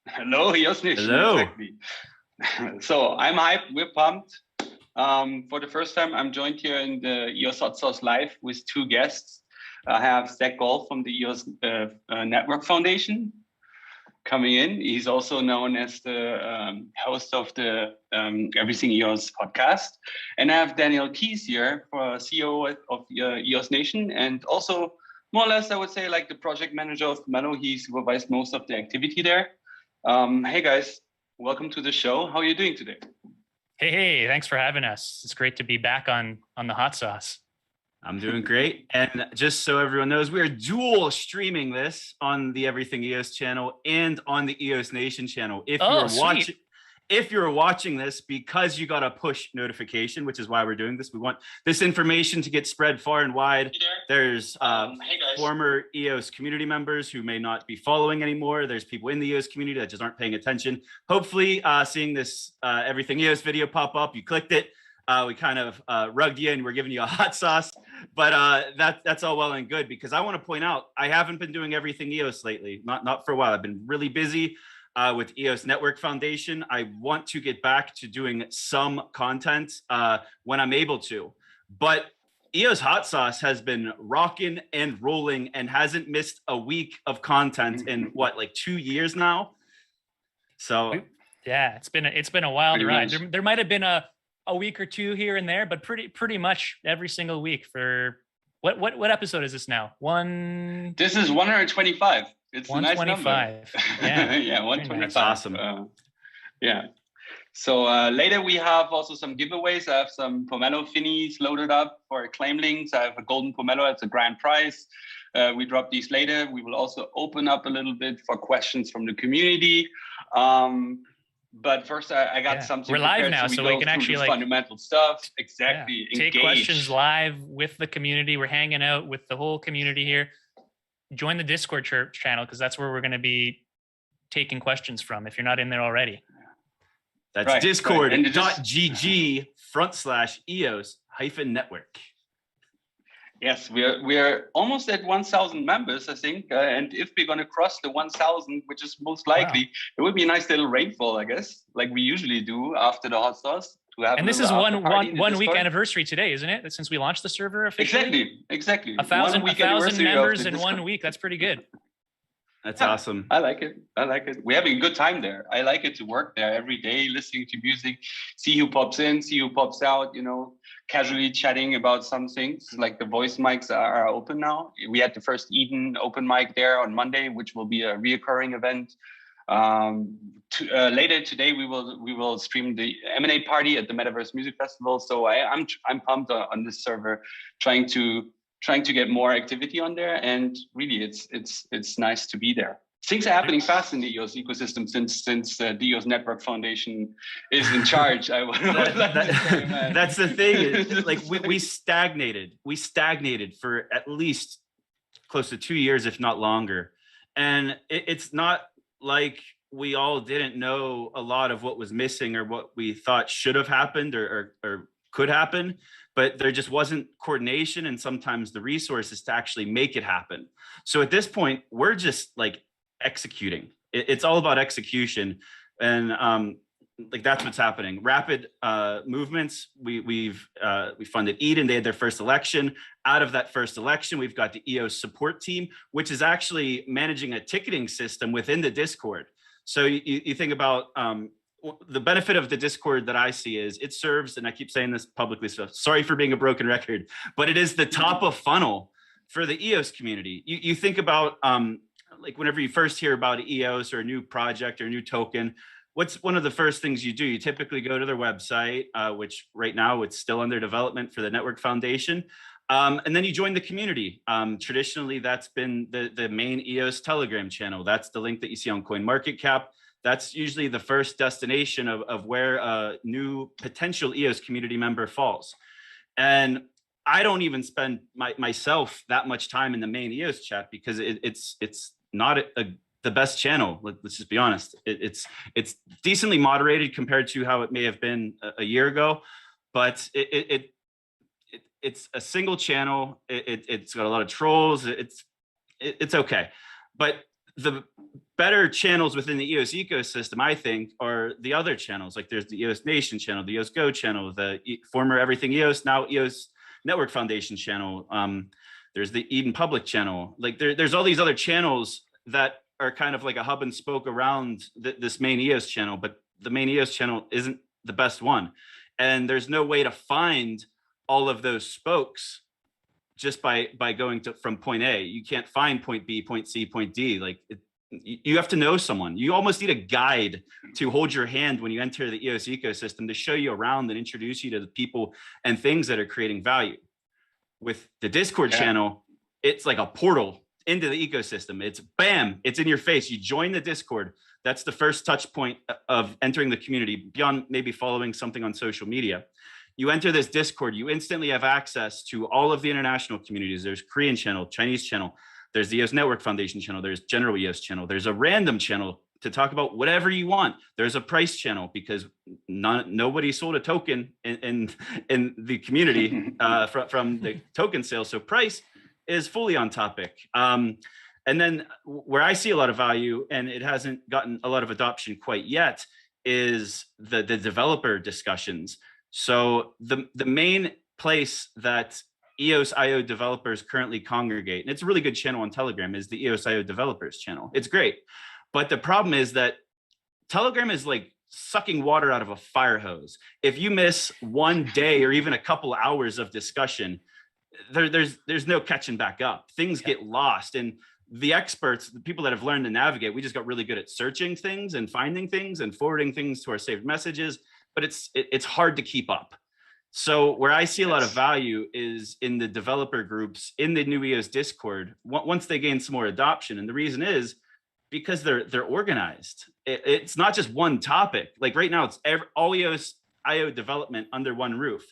Hello, EOS Nation. Hello. Exactly. So I'm hyped. We're pumped. For the first time, I'm joined here in the EOS Hot Sauce Live with two guests. I have Zack Gall from the EOS Network Foundation coming in. He's also known as the host of the Everything EOS podcast. And I have Daniel Keyes here, CEO of EOS Nation, and also more or less, I would say, like the project manager of Pomelo. He supervised most of the activity there. Hey guys, welcome to the show. How are you doing today? Hey, thanks for having us. It's great to be back on the Hot Sauce. I'm doing great. And just so everyone knows, we are dual streaming this on the Everything EOS channel and on the EOS Nation channel. If you're watching this because you got a push notification, which is why we're doing this, we want this information to get spread far and wide. There's former EOS community members who may not be following anymore. There's people in the EOS community that just aren't paying attention. Hopefully, seeing this Everything EOS video pop up, you clicked it. We kind of rugged you and we're giving you a hot sauce, but that's all well and good, because I want to point out I haven't been doing Everything EOS lately, not for a while. I've been really busy with EOS Network Foundation. I want to get back to doing some content when I'm able to, but EOS Hot Sauce has been rocking and rolling and hasn't missed a week of content in like 2 years now. So yeah, it's been a wild ride. There might have been a week or two here and there, but pretty much every single week for what episode is this now? This is 125. It's 125. A nice number. Yeah, 125. That's awesome. Yeah. So later we have also some giveaways. I have some Pomelo Finis loaded up for claim links. I have a golden Pomelo. It's a grand prize. We drop these later. We will also open up a little bit for questions from the community. But first, I got something. We're live now, so we can actually fundamental stuff. Exactly. Yeah. Take questions live with the community. We're hanging out with the whole community here. Join the Discord channel, because that's where we're going to be taking questions from if you're not in there already. That's right, discord.gg/EOS-network. Yes, we are almost at 1,000 members, I think. And if we're going to cross the 1,000, which is most likely, it would be a nice little rainfall, I guess, like we usually do after the hot sauce. And this is one week anniversary today, isn't it? Since we launched the server officially. Exactly. 1,000 members in 1 week. That's pretty good. That's awesome. I like it. We're having a good time there. I like it to work there every day, listening to music, see who pops in, see who pops out, casually chatting about some things. Like the voice mics are open now. We had the first Eden open mic there on Monday, which will be a reoccurring event. Later today, we will stream the M&A party at the Metaverse Music Festival. So I'm pumped on this server, trying to get more activity on there, and really it's nice to be there. Things are happening fast in the EOS ecosystem since the EOS Network Foundation is in charge. That's the thing. Like we stagnated for at least close to 2 years, if not longer. And it's not like we all didn't know a lot of what was missing or what we thought should have happened or could happen, but there just wasn't coordination and sometimes the resources to actually make it happen. So at this point, we're just like executing. It's all about execution, and like that's what's happening. Rapid movements. We funded Eden. They had their first election. Out of that first election, we've got the EOS support team, which is actually managing a ticketing system within the Discord. So you think about the benefit of the Discord that I see is it serves, and I keep saying this publicly, so sorry for being a broken record, but it is the top of funnel for the EOS community. You think about like whenever you first hear about EOS or a new project or a new token, what's one of the first things you do? You typically go to their website, which right now it's still under development for the Network Foundation. And then you join the community. Traditionally, that's been the main EOS Telegram channel. That's the link that you see on CoinMarketCap. That's usually the first destination of where a new potential EOS community member falls. And I don't even spend myself that much time in the main EOS chat because it's not the best channel. Let's just be honest. It's decently moderated compared to how it may have been a year ago, but it's a single channel. It's got a lot of trolls. It's okay. But the better channels within the EOS ecosystem, I think, are the other channels. Like there's the EOS Nation channel, the EOS Go channel, the former Everything EOS, now EOS Network Foundation channel. There's the Eden Public channel. Like there's all these other channels that are kind of like a hub and spoke around this main EOS channel, but the main EOS channel isn't the best one. And there's no way to find all of those spokes just by going from point A. You can't find point B, point C, point D. Like you have to know someone. You almost need a guide to hold your hand when you enter the EOS ecosystem to show you around and introduce you to the people and things that are creating value. With the Discord channel, it's like a portal into the ecosystem. It's bam, it's in your face. You join the Discord. That's the first touch point of entering the community beyond maybe following something on social media. You enter this Discord, you instantly have access to all of the international communities. There's Korean channel, Chinese channel, there's the EOS Network Foundation channel, there's general EOS channel, there's a random channel to talk about whatever you want. There's a price channel because nobody sold a token in the community from the token sale. So price is fully on topic. And then where I see a lot of value, and it hasn't gotten a lot of adoption quite yet, is the developer discussions. So the main place that EOSIO developers currently congregate, and it's a really good channel on Telegram, is the EOSIO developers channel. It's great. But the problem is that Telegram is like sucking water out of a fire hose. If you miss one day or even a couple hours of discussion, there's no catching back up. Things get lost. And the experts, the people that have learned to navigate, we just got really good at searching things and finding things and forwarding things to our saved messages, but it's hard to keep up. So where I see a lot of value is in the developer groups in the new EOS Discord, once they gain some more adoption. And the reason is because they're organized. It's not just one topic. Like right now, it's all EOS IO development under one roof.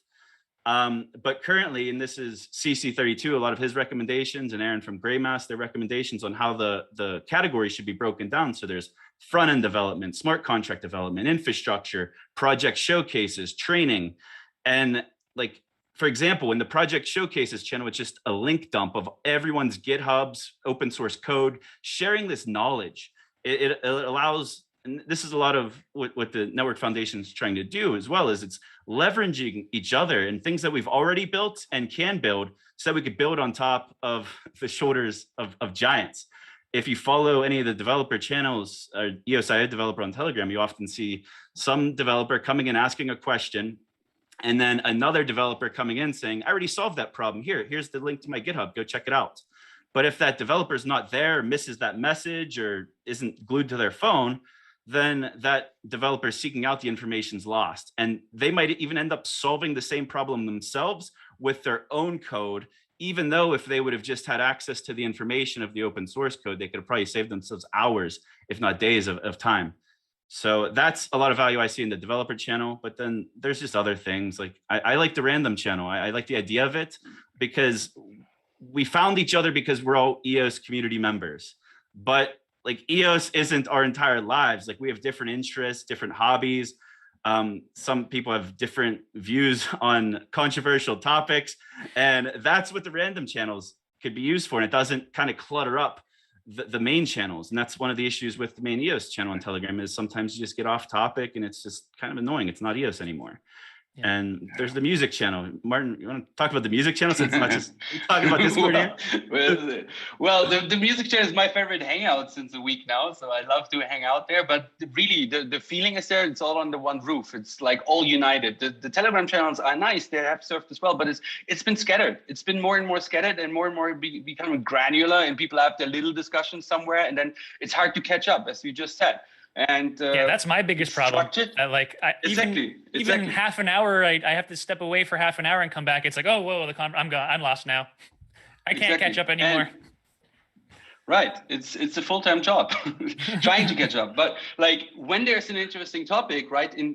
But currently, and this is CC32, a lot of his recommendations, and Aaron from Greymass, their recommendations on how the categories should be broken down. So there's front-end development, smart contract development, infrastructure, project showcases, training. And like, for example, in the project showcases channel, it's just a link dump of everyone's GitHub's open source code, sharing this knowledge. It allows, and this is a lot of what the Network Foundation is trying to do as well, is it's leveraging each other and things that we've already built and can build so that we could build on top of the shoulders of giants. If you follow any of the developer channels, or EOSIO developer on Telegram, you often see some developer coming in asking a question, and then another developer coming in saying, I already solved that problem. Here's the link to my GitHub, go check it out. But if that developer is not there, misses that message, or isn't glued to their phone, then that developer seeking out the information is lost. And they might even end up solving the same problem themselves with their own code, even though if they would have just had access to the information of the open source code, they could have probably saved themselves hours, if not days of time. So that's a lot of value I see in the developer channel. But then there's just other things. Like I like the random channel. I like the idea of it because we found each other because we're all EOS community members. But like EOS isn't our entire lives. Like we have different interests, different hobbies. Some people have different views on controversial topics, and that's what the random channels could be used for. And it doesn't kind of clutter up the main channels. And that's one of the issues with the main EOS channel on Telegram, is sometimes you just get off topic and it's just kind of annoying. It's not EOS anymore. Yeah. And there's the music channel. Martin, you want to talk about the music channel since it's not just talking about Discord here? Well, the music channel is my favorite hangout since a week now. So I love to hang out there. But really, the feeling is there. It's all under one roof. It's like all united. The Telegram channels are nice. They have surfed as well. But it's been scattered. It's been more and more scattered and more becoming granular. And people have their little discussions somewhere. And then it's hard to catch up, as you just said. And yeah, that's my biggest problem. Even half an hour, I have to step away for half an hour and come back. It's like, oh, whoa, I'm gone. I'm lost now. I can't catch up anymore. Right. It's a full-time job trying to catch up. But like when there's an interesting topic, right, in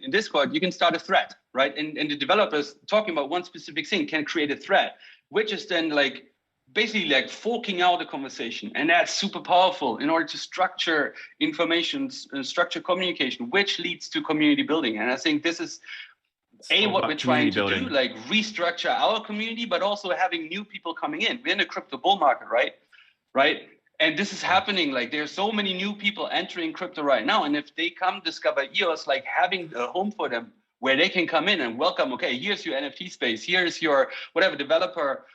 Discord, you can start a thread, right? And the developers talking about one specific thing can create a thread, which is then like basically like forking out a conversation. And that's super powerful in order to structure information, structure communication, which leads to community building. And I think this is what we're trying to do, like restructure our community, but also having new people coming in. We're in a crypto bull market, right? And this is happening. Like there's so many new people entering crypto right now. And if they come discover EOS, like having a home for them where they can come in and welcome, okay, here's your NFT space, here's your whatever developer,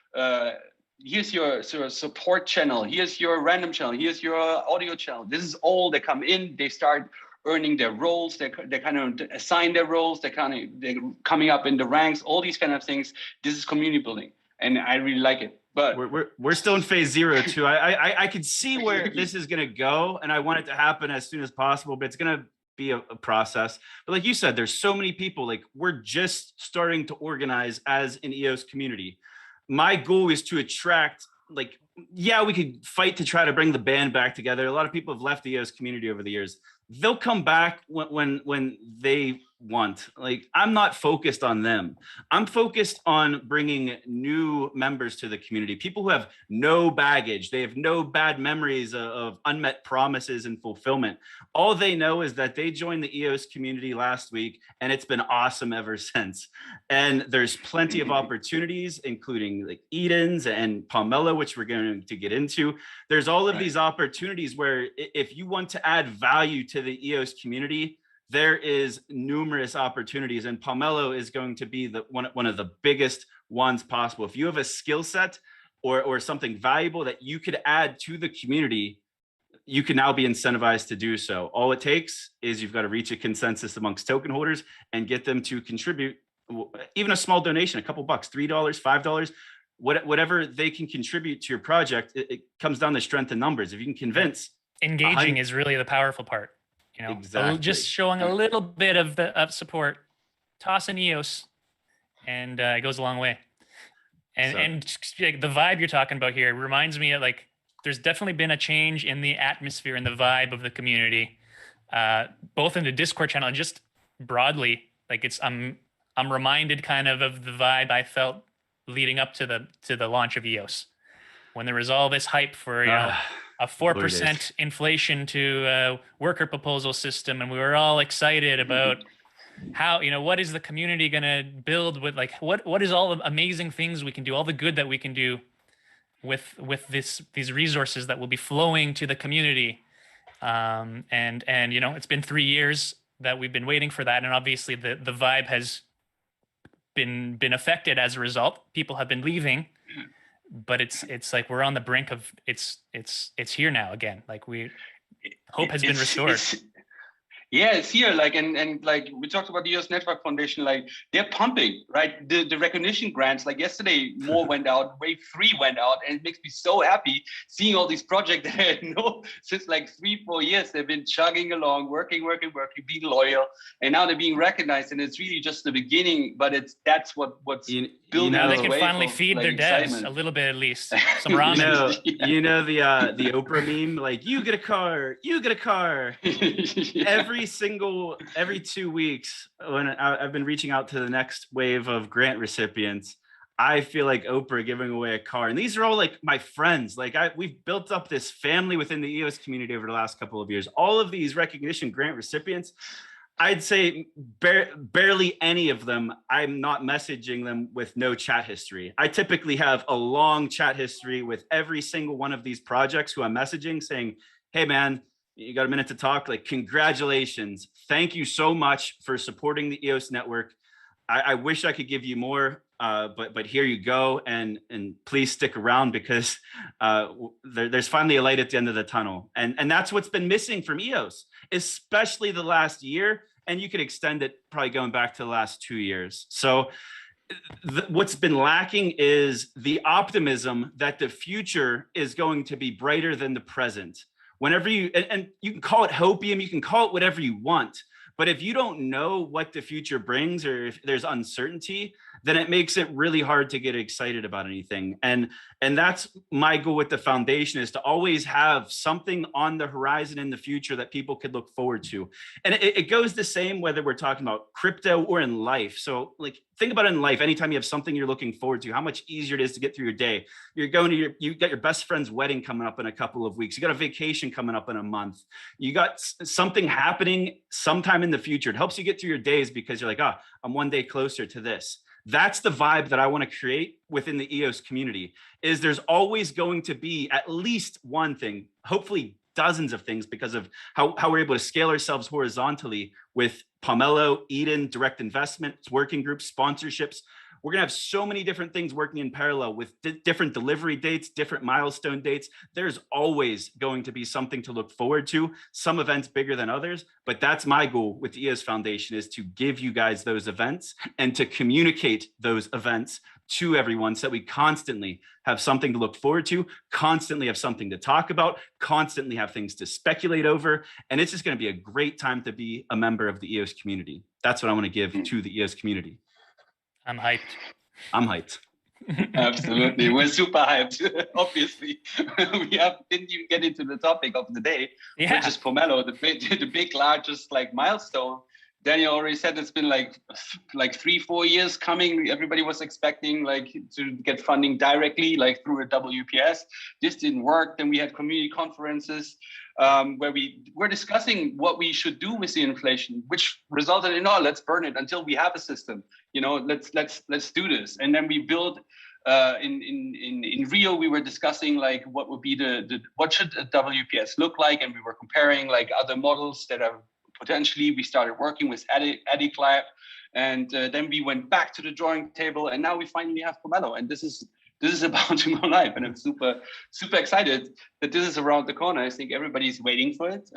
here's your sort of support channel, here's your random channel, here's your audio channel. This is all, they come in, they start earning their roles, they kind of assign their roles, they're coming up in the ranks, all these kind of things. This is community building. And I really like it. But we're still in phase 0 too. I can see where this is going to go, and I want it to happen as soon as possible. But it's going to be a process. But like you said, there's so many people. Like we're just starting to organize as an EOS community. My goal is to attract. Like, yeah, we could fight to try to bring the band back together. A lot of people have left the EOS community over the years. They'll come back when they want. Like, I'm not focused on them. I'm focused on bringing new members to the community, people who have no baggage. They have no bad memories of unmet promises and fulfillment. All they know is that they joined the EOS community last week, and it's been awesome ever since. And there's plenty of opportunities, including like Eden's and Pomelo, which we're going to get into. There's all of these opportunities where if you want to add value to the EOS community, there is numerous opportunities, and Pomelo is going to be the one of the biggest ones possible. If you have a skill set or something valuable that you could add to the community, you can now be incentivized to do so. All it takes is you've got to reach a consensus amongst token holders and get them to contribute, even a small donation, a couple bucks, $3, $5, whatever they can contribute to your project. It comes down to strength in numbers. If you can convince, engaging is really the powerful part. You know, exactly. Just showing a little bit of support, toss an EOS, and it goes a long way. And the vibe you're talking about here reminds me of, like, there's definitely been a change in the atmosphere and the vibe of the community, both in the Discord channel and just broadly. Like I'm reminded kind of the vibe I felt leading up to the launch of EOS, when there was all this hype for a 4% inflation to worker proposal system, and we were all excited about how, what is the community going to build with, like, what is all the amazing things we can do, all the good that we can do with these resources that will be flowing to the community. And it's been 3 years that we've been waiting for that, and obviously the vibe has been affected as a result. People have been leaving. But it's like we're on the brink of it's here now again. Like hope has been restored. Yeah, it's here. Like and like we talked about the EOS Network Foundation, like they're pumping, right? The recognition grants, like yesterday more went out, wave 3 went out, and it makes me so happy seeing all these projects that I know since like 3-4 years. They've been chugging along, working, being loyal, and now they're being recognized. And it's really just the beginning, but that's what's building. Now they can finally feed their devs a little bit, at least some ramen. The Oprah meme, like, you get a car. Every 2 weeks, when I've been reaching out to the next wave of grant recipients, I feel like Oprah giving away a car. And these are all like my friends. Like we've built up this family within the EOS community over the last couple of years. All of these recognition grant recipients, I'd say barely any of them, I'm not messaging them with no chat history. I typically have a long chat history with every single one of these projects who I'm messaging, saying, hey man, you got a minute to talk? Like, congratulations. Thank you so much for supporting the EOS network. I wish I could give you more, but here you go. And please stick around, because there's finally a light at the end of the tunnel. And that's what's been missing from EOS, especially the last year. And you could extend it probably going back to the last 2 years. So what's been lacking is the optimism that the future is going to be brighter than the present. Whenever and you can call it hopium, you can call it whatever you want, but if you don't know what the future brings, or if there's uncertainty, then it makes it really hard to get excited about anything. And that's my goal with the foundation, is to always have something on the horizon in the future that people could look forward to. And it goes the same whether we're talking about crypto or in life. So like, think about it in life. Anytime you have something you're looking forward to, how much easier it is to get through your day. You're going to you got your best friend's wedding coming up in a couple of weeks. You got a vacation coming up in a month. You got something happening sometime in the future. It helps you get through your days, because you're like, I'm one day closer to this. That's the vibe that I want to create within the EOS community. Is there's always going to be at least one thing, hopefully dozens of things, because of how we're able to scale ourselves horizontally with Pomelo, Eden, direct investments, working groups, sponsorships. We're going to have so many different things working in parallel with different delivery dates, different milestone dates. There's always going to be something to look forward to, some events bigger than others. But that's my goal with the EOS Foundation, is to give you guys those events and to communicate those events to everyone so that we constantly have something to look forward to, constantly have something to talk about, constantly have things to speculate over. And it's just going to be a great time to be a member of the EOS community. That's what I want to give to the EOS community. I'm hyped. I'm hyped. Absolutely. We're super hyped. Obviously, we didn't even get into the topic of the day, which is Pomelo, the big, largest like milestone. Daniel already said it's been like 3-4 years coming. Everybody was expecting like to get funding directly, like through a WPS. This didn't work. Then we had community conferences where we were discussing what we should do with the inflation, which resulted in, let's burn it until we have a system. Let's do this. And then we built in Rio, we were discussing like what would be what should a WPS look like, and we were comparing like other models that are potentially. We started working with Addict Lab, and then we went back to the drawing table, and now we finally have Pomelo, and this is about to go live, and I'm super excited that this is around the corner. I think everybody's waiting for it.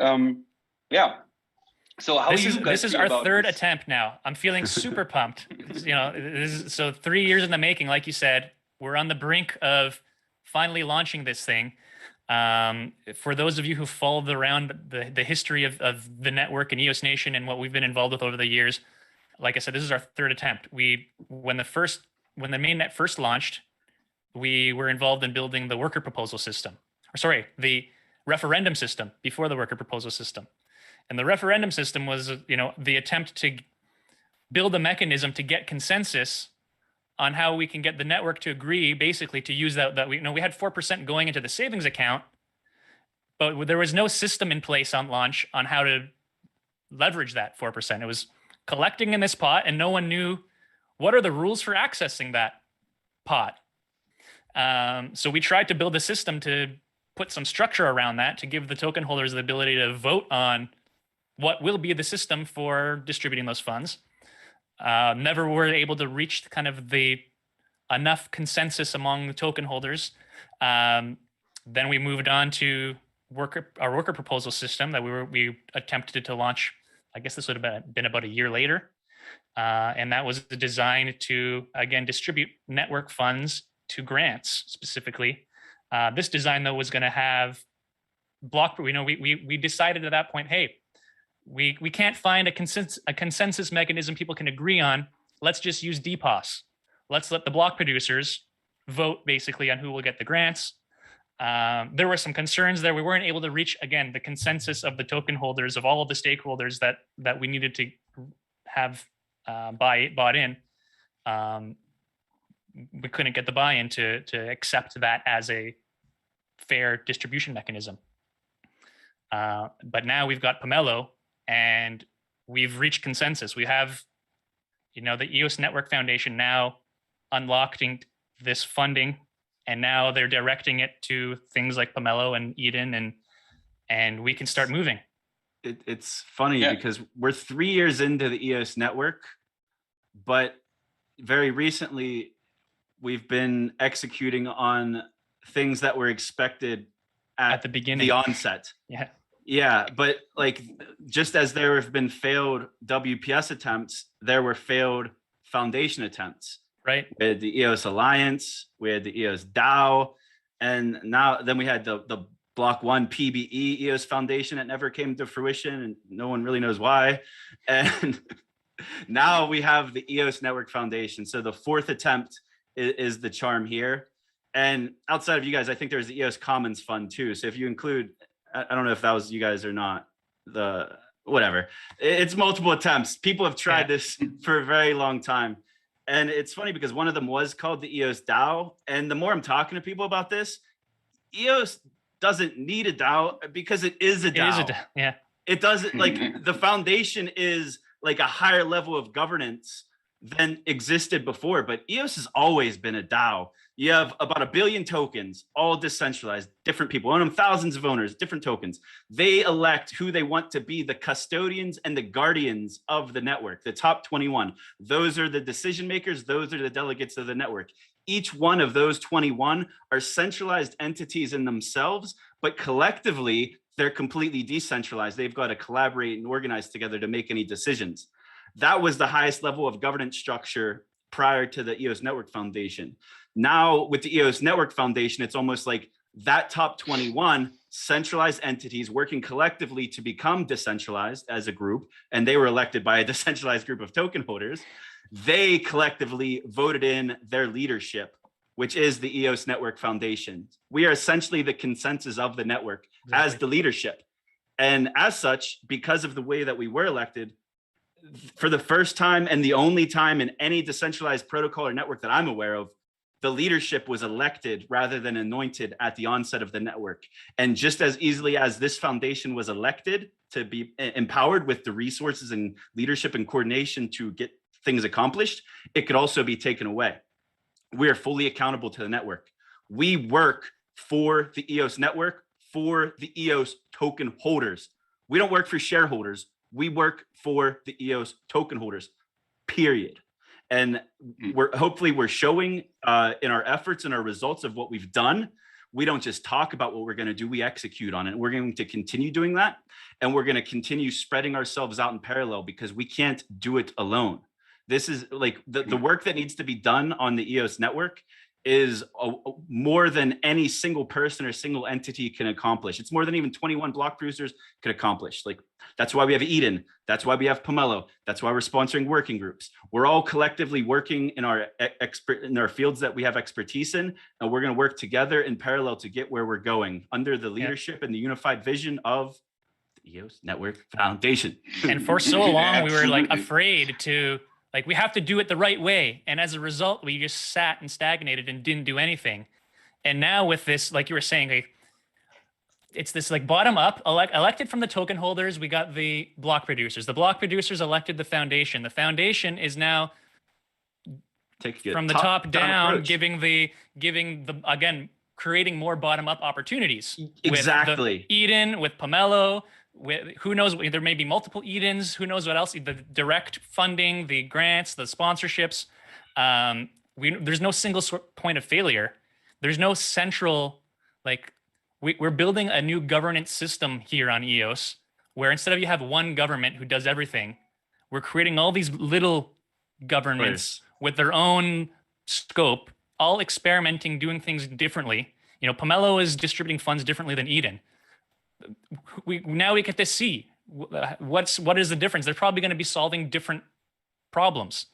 So how this is our third attempt now. I'm feeling super pumped. So 3 years in the making, like you said. We're on the brink of finally launching this thing. For those of you who followed around the history of the network and EOS Nation and what we've been involved with over the years, like I said, this is our third attempt. When the mainnet first launched, we were involved in building the worker proposal system, the referendum system before the worker proposal system. And the referendum system was, the attempt to build a mechanism to get consensus on how we can get the network to agree, basically, to use that we had 4% going into the savings account, but there was no system in place on launch on how to leverage that 4%. It was collecting in this pot, and no one knew what are the rules for accessing that pot. So we tried to build a system to put some structure around that, to give the token holders the ability to vote on what will be the system for distributing those funds. Never were able to reach kind of enough consensus among the token holders. Then we moved on to our worker proposal system that we attempted to launch. I guess this would have been about a year later. And that was designed to, again, distribute network funds to grants specifically. This design, though, was going to have block. We decided at that point, hey, we can't find a consensus mechanism people can agree on. Let's just use DPoS. Let's let the block producers vote basically on who will get the grants. There were some concerns there. We weren't able to reach, again, the consensus of the token holders, of all of the stakeholders that we needed to have bought in. We couldn't get the buy-in to accept that as a fair distribution mechanism. But now we've got Pomelo, and we've reached consensus. We have, the EOS Network Foundation now unlocking this funding, and now they're directing it to things like Pomelo and Eden, and we can start moving. It's funny because we're 3 years into the EOS network, but very recently we've been executing on things that were expected at the beginning, the onset. Yeah, but like just as there have been failed WPS attempts, there were failed foundation attempts. Right. We had the EOS Alliance, we had the EOS DAO, and then we had the block.one PBE EOS Foundation that never came to fruition, and no one really knows why. And now we have the EOS Network Foundation. So the fourth attempt is the charm here. And outside of you guys, I think there's the EOS Commons Fund too. So if you include, I don't know if that was you guys or not, whatever. It's multiple attempts. People have tried this for a very long time. And it's funny because one of them was called the EOS DAO. And the more I'm talking to people about this, EOS doesn't need a DAO because it is a DAO. It is a DAO. Yeah. It doesn't, like, the foundation is like a higher level of governance than existed before, but EOS has always been a DAO. You have about 1 billion tokens, all decentralized, different people own them, thousands of owners, different tokens. They elect who they want to be the custodians and the guardians of the network, the top 21. Those are the decision makers. Those are the delegates of the network. Each one of those 21 are centralized entities in themselves, but collectively, they're completely decentralized. They've got to collaborate and organize together to make any decisions. That was the highest level of governance structure prior to the EOS Network Foundation. Now with the EOS Network Foundation, it's almost like that top 21 centralized entities working collectively to become decentralized as a group, and they were elected by a decentralized group of token holders. They collectively voted in their leadership, which is the EOS Network Foundation. We are essentially the consensus of the network as the leadership. And as such, because of the way that we were elected, for the first time and the only time in any decentralized protocol or network that I'm aware of, the leadership was elected rather than anointed at the onset of the network. And just as easily as this foundation was elected to be empowered with the resources and leadership and coordination to get things accomplished, it could also be taken away. We are fully accountable to the network. We work for the EOS network, for the EOS token holders. We don't work for shareholders. We work for the EOS token holders, period. And hopefully we're showing in our efforts and our results of what we've done. We don't just talk about what we're going to do, we execute on it. We're going to continue doing that. And we're going to continue spreading ourselves out in parallel because we can't do it alone. This is like the work that needs to be done on the EOS network is more than any single person or single entity can accomplish. It's more than even 21 block producers could accomplish. Like, that's why we have Eden. That's why we have Pomelo. That's why we're sponsoring working groups. We're all collectively working in our fields that we have expertise in, and we're going to work together in parallel to get where we're going under the leadership and the unified vision of the EOS Network Foundation. And for so long, we were like afraid to, like, we have to do it the right way. And as a result, we just sat and stagnated and didn't do anything. And now with this, like you were saying, like, it's this like bottom up, elected from the token holders. We got the block producers. The block producers elected the foundation. The foundation is now from the top down, giving the again, creating more bottom up opportunities. Exactly. With Eden, with Pomelo, with who knows, there may be multiple Edens, who knows what else, the direct funding, the grants, the sponsorships. There's no single point of failure. There's no central, like, we're building a new governance system here on EOS, where instead of you have one government who does everything, we're creating all these little governments with their own scope, all experimenting, doing things differently. You know, Pomelo is distributing funds differently than Eden. Now we get to see what is the difference. They're probably going to be solving different problems.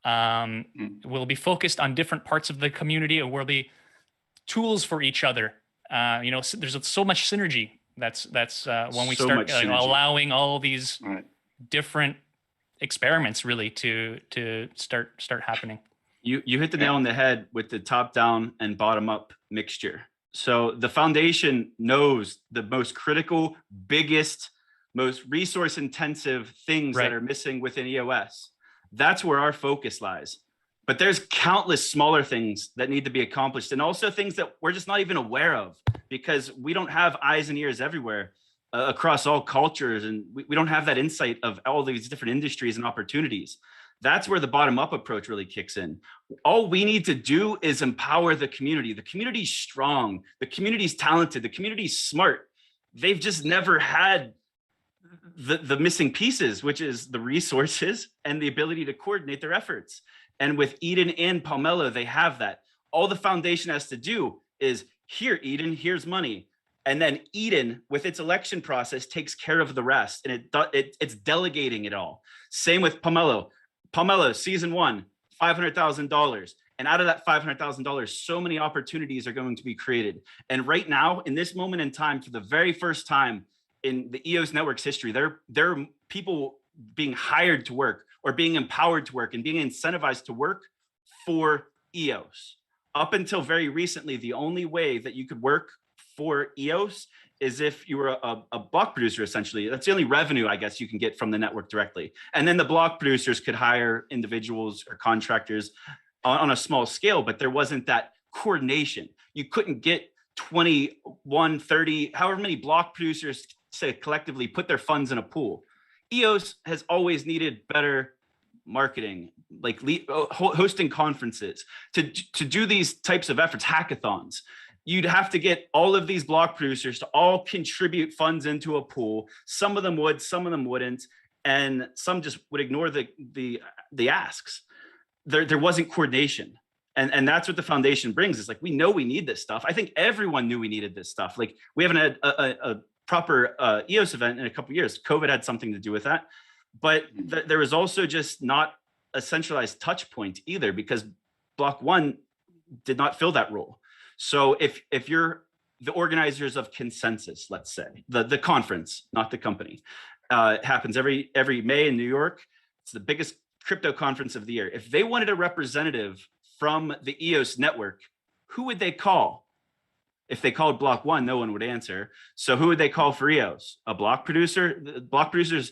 We'll be focused on different parts of the community, or we'll be tools for each other. You know, there's so much synergy. That's when we start allowing all these different experiments really to start happening. You hit the nail on the head with the top down and bottom up mixture. So the foundation knows the most critical, biggest, most resource intensive things that are missing within EOS. That's where our focus lies. But there's countless smaller things that need to be accomplished, and also things that we're just not even aware of because we don't have eyes and ears everywhere across all cultures. And we don't have that insight of all these different industries and opportunities. That's where the bottom up approach really kicks in. All we need to do is empower the community. The community's strong. The community's talented. The community's smart. They've just never had the missing pieces, which is the resources and the ability to coordinate their efforts. And with Eden and Pomelo, they have that. All the foundation has to do is, here, Eden, here's money. And then Eden, with its election process, takes care of the rest. And it's delegating it all. Same with Pomelo. Pomelo, season 1, $500,000. And out of that $500,000, so many opportunities are going to be created. And right now, in this moment in time, for the very first time in the EOS Network's history, there are people being hired to work or being empowered to work and being incentivized to work for EOS. Up until very recently, the only way that you could work for EOS is if you were a block producer, essentially. That's the only revenue, I guess, you can get from the network directly. And then the block producers could hire individuals or contractors on a small scale, but there wasn't that coordination. You couldn't get 21, 30, however many block producers to collectively put their funds in a pool. EOS has always needed better marketing, like hosting conferences, to do these types of efforts, hackathons. You'd have to get all of these block producers to all contribute funds into a pool. Some of them would, some of them wouldn't, and some just would ignore the asks. There wasn't coordination. And that's what the foundation brings. It's like, we know we need this stuff. I think everyone knew we needed this stuff. Like, we haven't had a proper EOS event in a couple of years. COVID had something to do with that. But there was also just not a centralized touch point either, because block.one did not fill that role. So if you're the organizers of Consensus, let's say, the conference, not the company, happens every May in New York. It's the biggest crypto conference of the year. If they wanted a representative from the EOS network, who would they call? If they called block.one, no one would answer. So who would they call for EOS? A block producer? The block producers,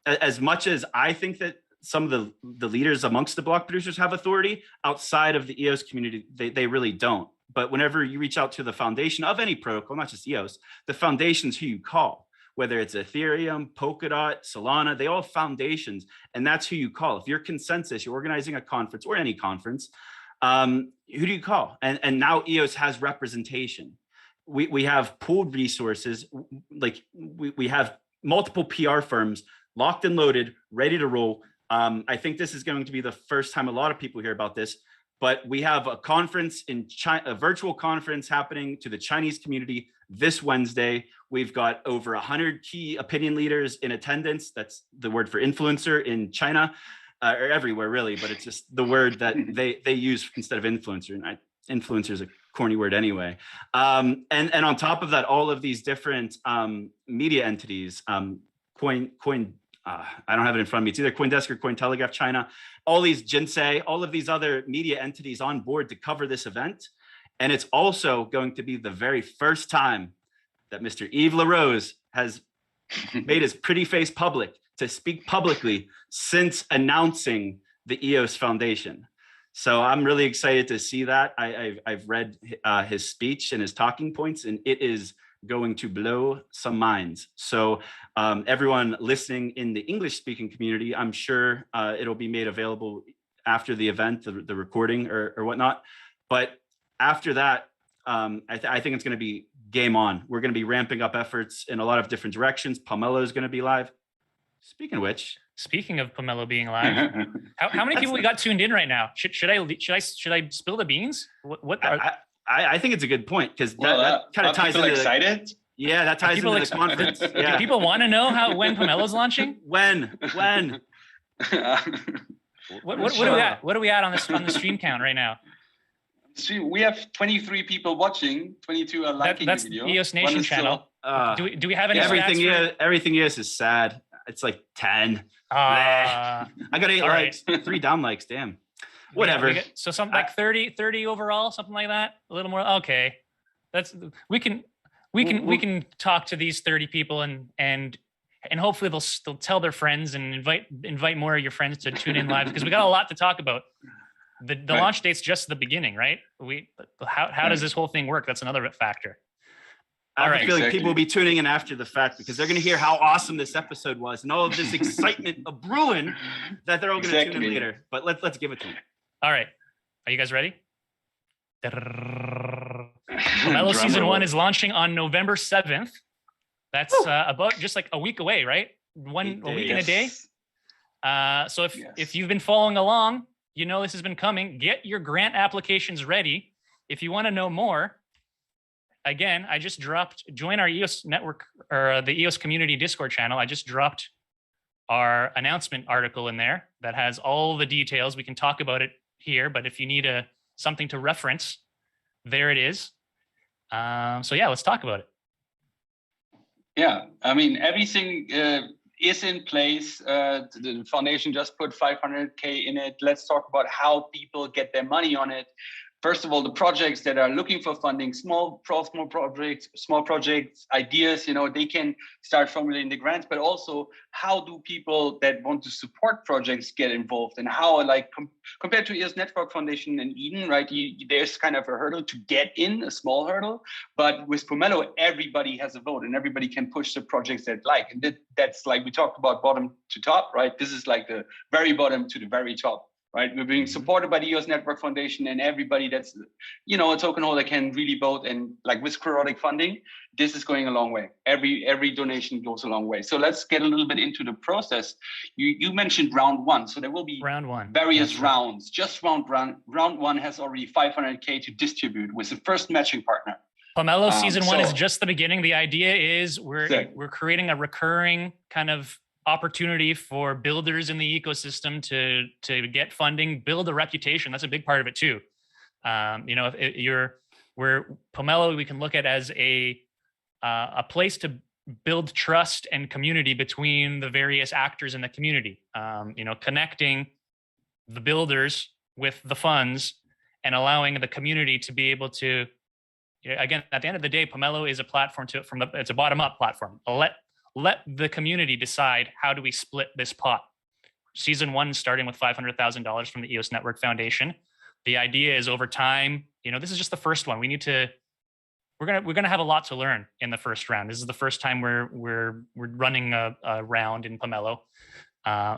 as much as I think that some of the leaders amongst the block producers have authority, outside of the EOS community, they really don't. But whenever you reach out to the foundation of any protocol, not just EOS, the foundation's who you call. Whether it's Ethereum, Polkadot, Solana, they all have foundations, and that's who you call. If you're Consensus, you're organizing a conference or any conference, who do you call? And now EOS has representation. We have pooled resources, like we have multiple PR firms locked and loaded, ready to roll. I think this is going to be the first time a lot of people hear about this, but we have a conference in China, a virtual conference happening to the Chinese community this Wednesday. We've got over 100 key opinion leaders in attendance. That's the word for influencer in China, or everywhere really, but it's just the word that they use instead of influencer. And influencer is a corny word anyway. And on top of that, all of these different media entities, I don't have it in front of me. It's either CoinDesk or Cointelegraph China, all these Jinsei, all of these other media entities on board to cover this event. And it's also going to be the very first time that Mr. Yves LaRose has made his pretty face public to speak publicly since announcing the EOS Foundation. So I'm really excited to see that. I've read his speech and his talking points, and it is going to blow some minds. So everyone listening in the English speaking community, I'm sure it'll be made available after the event, the recording or whatnot. But after that, I think it's going to be game on. We're going to be ramping up efforts in a lot of different directions. Pomelo is going to be live. Speaking of which, speaking of Pomelo being live, how many people we got tuned in right now? Should I spill the beans? What are I think it's a good point, because that kind of ties into excited. Yeah, that ties into the conference. Yeah. Do people want to know when Pomelo's launching? When? What are we at on the stream count right now? We have 23 people watching, 22 are liking the video. That's EOS Nation channel. Do we have any everything EOS is sad. It's like 10. I got 8 likes, 3 down likes, damn. Whatever. So something like 30 overall, something like that. A little more. Okay, we can talk to these 30 people and hopefully they'll tell their friends and invite more of your friends to tune in live, because we got a lot to talk about. The launch date's just the beginning, right? How does this whole thing work? That's another factor. I feel like people will be tuning in after the fact, because they're going to hear how awesome this episode was and all of this excitement of brewing that they're all going to tune in later. But let's give it to them. All right. Are you guys ready? Pomelo Season 1 is launching on November 7th. That's about just like a week away, right? A week and a day. So if you've been following along, you know this has been coming. Get your grant applications ready. If you want to know more, again, I just join our EOS network, or the EOS community Discord channel. I just dropped our announcement article in there that has all the details. We can talk about it here, but if you need something to reference, there it is. So yeah, let's talk about it. Yeah, I mean, everything is in place. The foundation just put 500K in it. Let's talk about how people get their money on it. first of all, the projects that are looking for funding, small projects, ideas, they can start formulating the grants, but also how do people that want to support projects get involved, and how, like, compared to EOS Network Foundation and Eden, right? There's kind of a hurdle to get in, a small hurdle, but with Pomelo, everybody has a vote and everybody can push the projects they like. And that's like we talked about bottom to top, right? This is like the very bottom to the very top. Right, we're being supported by the EOS Network Foundation, and everybody that's, a token holder can really vote. And like with Quadratic funding, this is going a long way. Every donation goes a long way. So let's get a little bit into the process. You mentioned round one, so there will be round one, various rounds. Just round one has already 500K to distribute with the first matching partner. Pomelo season one is just the beginning. The idea is we're creating a recurring kind of opportunity for builders in the ecosystem to get funding, build a reputation. That's a big part of it too. If we're Pomelo, we can look at as a place to build trust and community between the various actors in the community. Connecting the builders with the funds and allowing the community to be able to, again, at the end of the day, Pomelo is a platform it's a bottom-up platform. Let the community decide, how do we split this pot? Season one, starting with $500,000 from the EOS Network Foundation. The idea is over time, this is just the first one. We're gonna have a lot to learn in the first round. This is the first time we're running a round in Pomelo.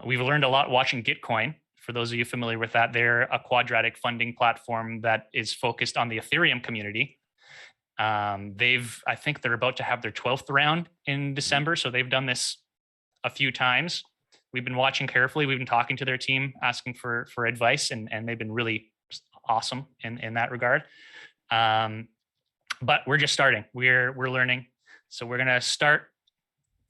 We've learned a lot watching Gitcoin. For those of you familiar with that, they're a Quadratic funding platform that is focused on the Ethereum community. I think they're about to have their 12th round in December. So they've done this a few times. We've been watching carefully. We've been talking to their team, asking for advice, and they've been really awesome in that regard. But we're just starting. We're learning. So we're gonna start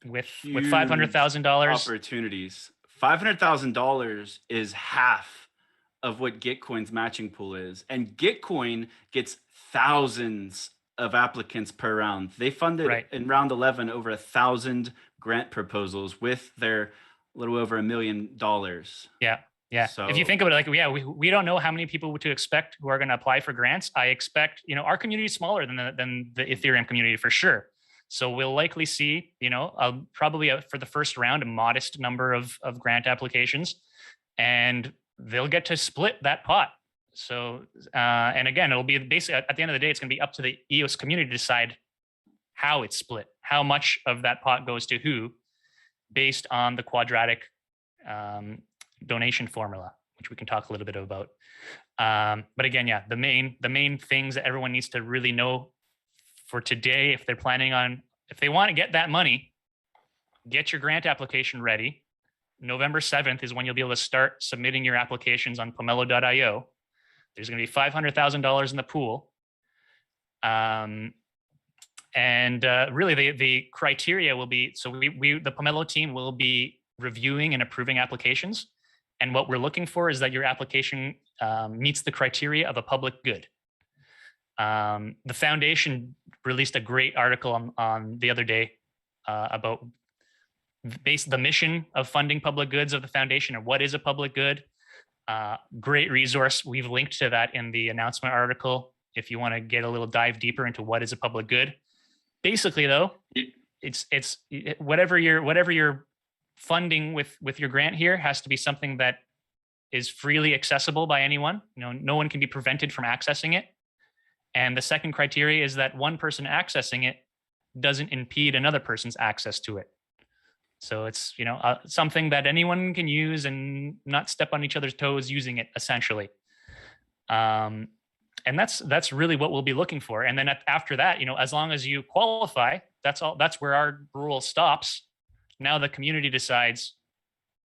with $500,000 opportunities. $500,000 is half of what Gitcoin's matching pool is, and Gitcoin gets thousands of applicants per round. They funded in round 11 over 1,000 grant proposals with their little over $1 million. Yeah. So if you think about it, we don't know how many people to expect who are going to apply for grants. I expect, our community is smaller than the Ethereum community for sure. So we'll likely see, probably for the first round, a modest number of grant applications, and they'll get to split that pot. So, and again, it'll be basically at the end of the day, it's going to be up to the EOS community to decide how it's split, how much of that pot goes to who, based on the Quadratic donation formula, which we can talk a little bit about. But again, the main things that everyone needs to really know for today, if they want to get that money, get your grant application ready. November 7th is when you'll be able to start submitting your applications on pomelo.io. There's going to be $500,000 in the pool. And really the criteria will be, so the Pomelo team will be reviewing and approving applications. And what we're looking for is that your application meets the criteria of a public good. The foundation released a great article on the other day about the mission of funding public goods of the foundation and what is a public good. Great resource. We've linked to that in the announcement article if you want to get a little dive deeper into what is a public good. Basically, though, it's whatever you're funding with your grant here has to be something that is freely accessible by anyone. No one can be prevented from accessing it. And the second criteria is that one person accessing it doesn't impede another person's access to it. So it's, something that anyone can use and not step on each other's toes using it, essentially. And that's really what we'll be looking for. And then after that, as long as you qualify, that's where our rule stops. Now the community decides,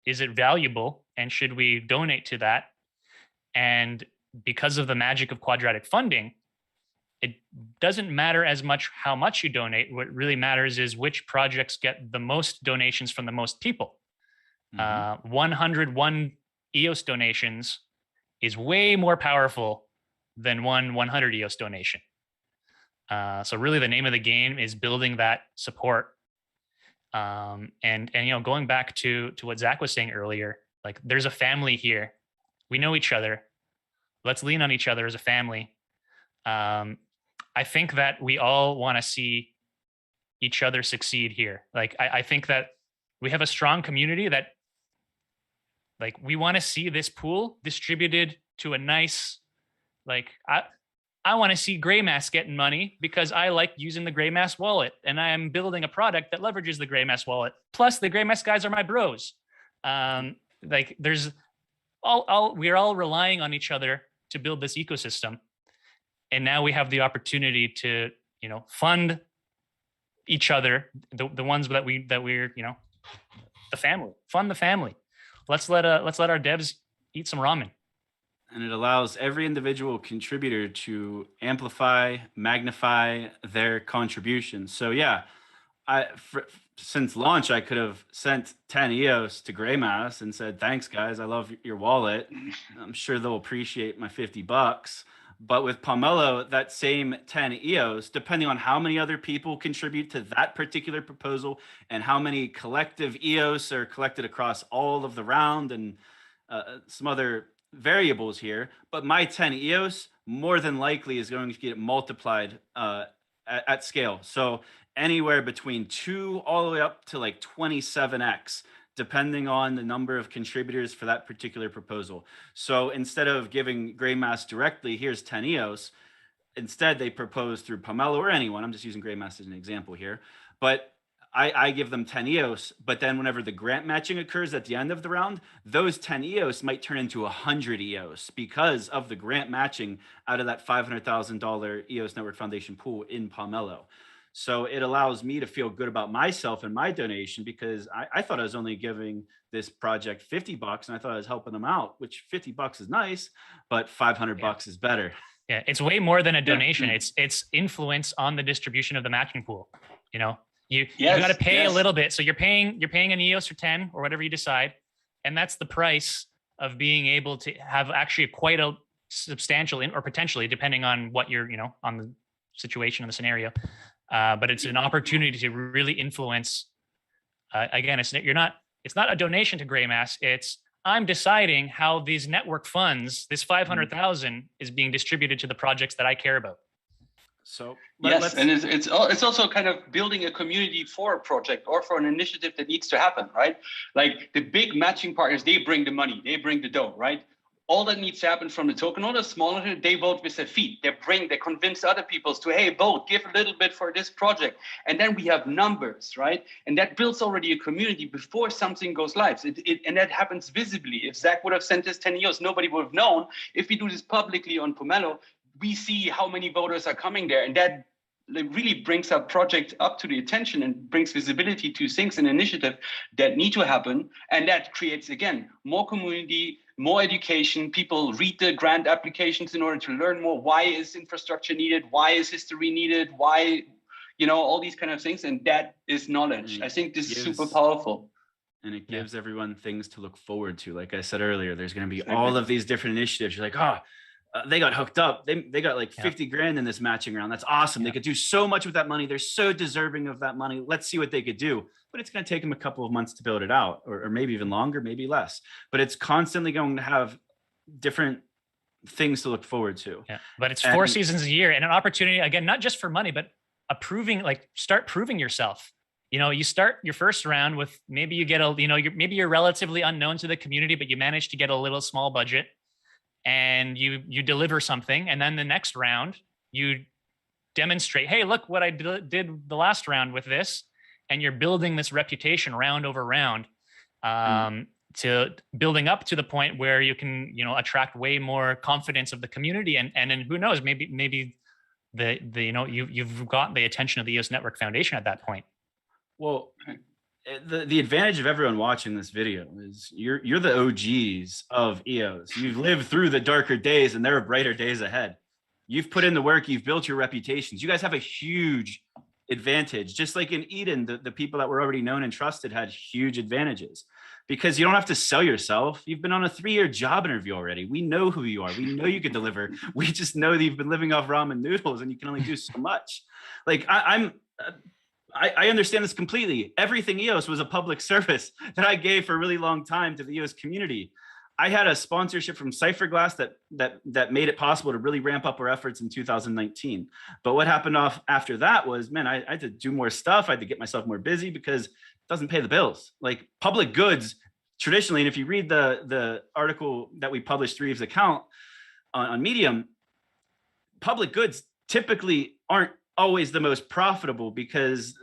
is it valuable and should we donate to that? And because of the magic of Quadratic funding, it doesn't matter as much how much you donate. What really matters is which projects get the most donations from the most people. 101 EOS donations is way more powerful than 100 EOS donation. So really the name of the game is building that support. And going back to what Zach was saying earlier, like there's a family here. We know each other. let's lean on each other as a family. I think that we all want to see each other succeed here. Like, I think that we have a strong community that, like, we want to see this pool distributed to a nice, like, I want to see Greymass getting money because I like using the Greymass wallet, and I am building a product that leverages the Greymass wallet. Plus, the Greymass guys are my bros. Like, there's we're all relying on each other to build this ecosystem, and now we have the opportunity to, you know, fund each other, the ones that we're, you know, the family, fund the family. Let's let our devs eat some ramen. And it allows every individual contributor to amplify, magnify their contribution. So yeah, since launch, I could have sent 10 EOS to Greymass and said, thanks guys, I love your wallet. I'm sure they'll appreciate my $50. But with Pomelo, that same 10 EOS, depending on how many other people contribute to that particular proposal and how many collective EOS are collected across all of the round and some other variables here, but my 10 EOS more than likely is going to get multiplied at scale. So anywhere between 2 all the way up to like 27x, depending on the number of contributors for that particular proposal. So instead of giving Greymass directly, here's 10 EOS, instead they propose through Pomelo or anyone. I'm just using Greymass as an example here, but I give them 10 EOS, but then whenever the grant matching occurs at the end of the round, those 10 EOS might turn into 100 EOS because of the grant matching out of that $500,000 EOS Network Foundation pool in Pomelo. So it allows me to feel good about myself and my donation, because I thought I was only giving this project $50 and I thought I was helping them out, which $50 is nice, but $500 is better. Yeah, it's way more than a donation. It's influence on the distribution of the matching pool. You know, you got to pay a little bit. So you're paying an EOS or 10 or whatever you decide. And that's the price of being able to have actually quite a substantial, or potentially, depending on what you're, you know, on the situation and the scenario. But it's an opportunity to really influence. Again, it's not a donation to Greymass. It's, I'm deciding how these network funds, this 500,000, is being distributed to the projects that I care about. So and it's also kind of building a community for a project or for an initiative that needs to happen, right? Like the big matching partners, they bring the money, they bring the dough, right? All that needs to happen from the token, all the smaller, they vote with their feet. They convince other people to, hey, vote, give a little bit for this project. And then we have numbers, right? And that builds already a community before something goes live. And that happens visibly. If Zack would have sent his 10 EOS, nobody would have known. If we do this publicly on Pomelo, we see how many voters are coming there. And that really brings our project up to the attention and brings visibility to things and initiatives that need to happen. And that creates, again, more community, more education. People read the grant applications in order to learn more. Why is infrastructure needed? Why is history needed? Why, you know, all these kind of things. And that is knowledge. I think this is super powerful. And it gives everyone things to look forward to. Like I said earlier, there's going to be all of these different initiatives. You're like, oh, they got hooked up. They got like 50 grand in this matching round. That's awesome. They could do so much with that money. They're so deserving of that money. Let's see what they could do. But it's going to take them a couple of months to build it out, or maybe even longer, maybe less. But it's constantly going to have different things to look forward to. Yeah. But it's 4 seasons a year, and an opportunity, again, not just for money, but start proving yourself. You know, you start your first round with, maybe you get maybe you're relatively unknown to the community, but you manage to get a little small budget, and you deliver something. And then the next round, you demonstrate, hey, look what I did the last round with this. And you're building this reputation round over round, to building up to the point where you can, you know, attract way more confidence of the community. And then who knows, maybe you've got the attention of the EOS Network Foundation at that point. Well, the advantage of everyone watching this video is you're the OGs of EOS. You've lived through the darker days, and there are brighter days ahead. You've put in the work. You've built your reputations. You guys have a huge advantage. Just like in Eden, the people that were already known and trusted had huge advantages, because you don't have to sell yourself. You've been on a 3-year job interview already. We know who you are. We know you can deliver. We just know that you've been living off ramen noodles and you can only do so much. Like I understand this completely. Everything EOS was a public service that I gave for a really long time to the EOS community. I had a sponsorship from Cypherglass that made it possible to really ramp up our efforts in 2019. But what happened after that was, man, I had to do more stuff. I had to get myself more busy because it doesn't pay the bills. Like public goods traditionally, and if you read the article that we published, Reeves' account on Medium, public goods typically aren't always the most profitable because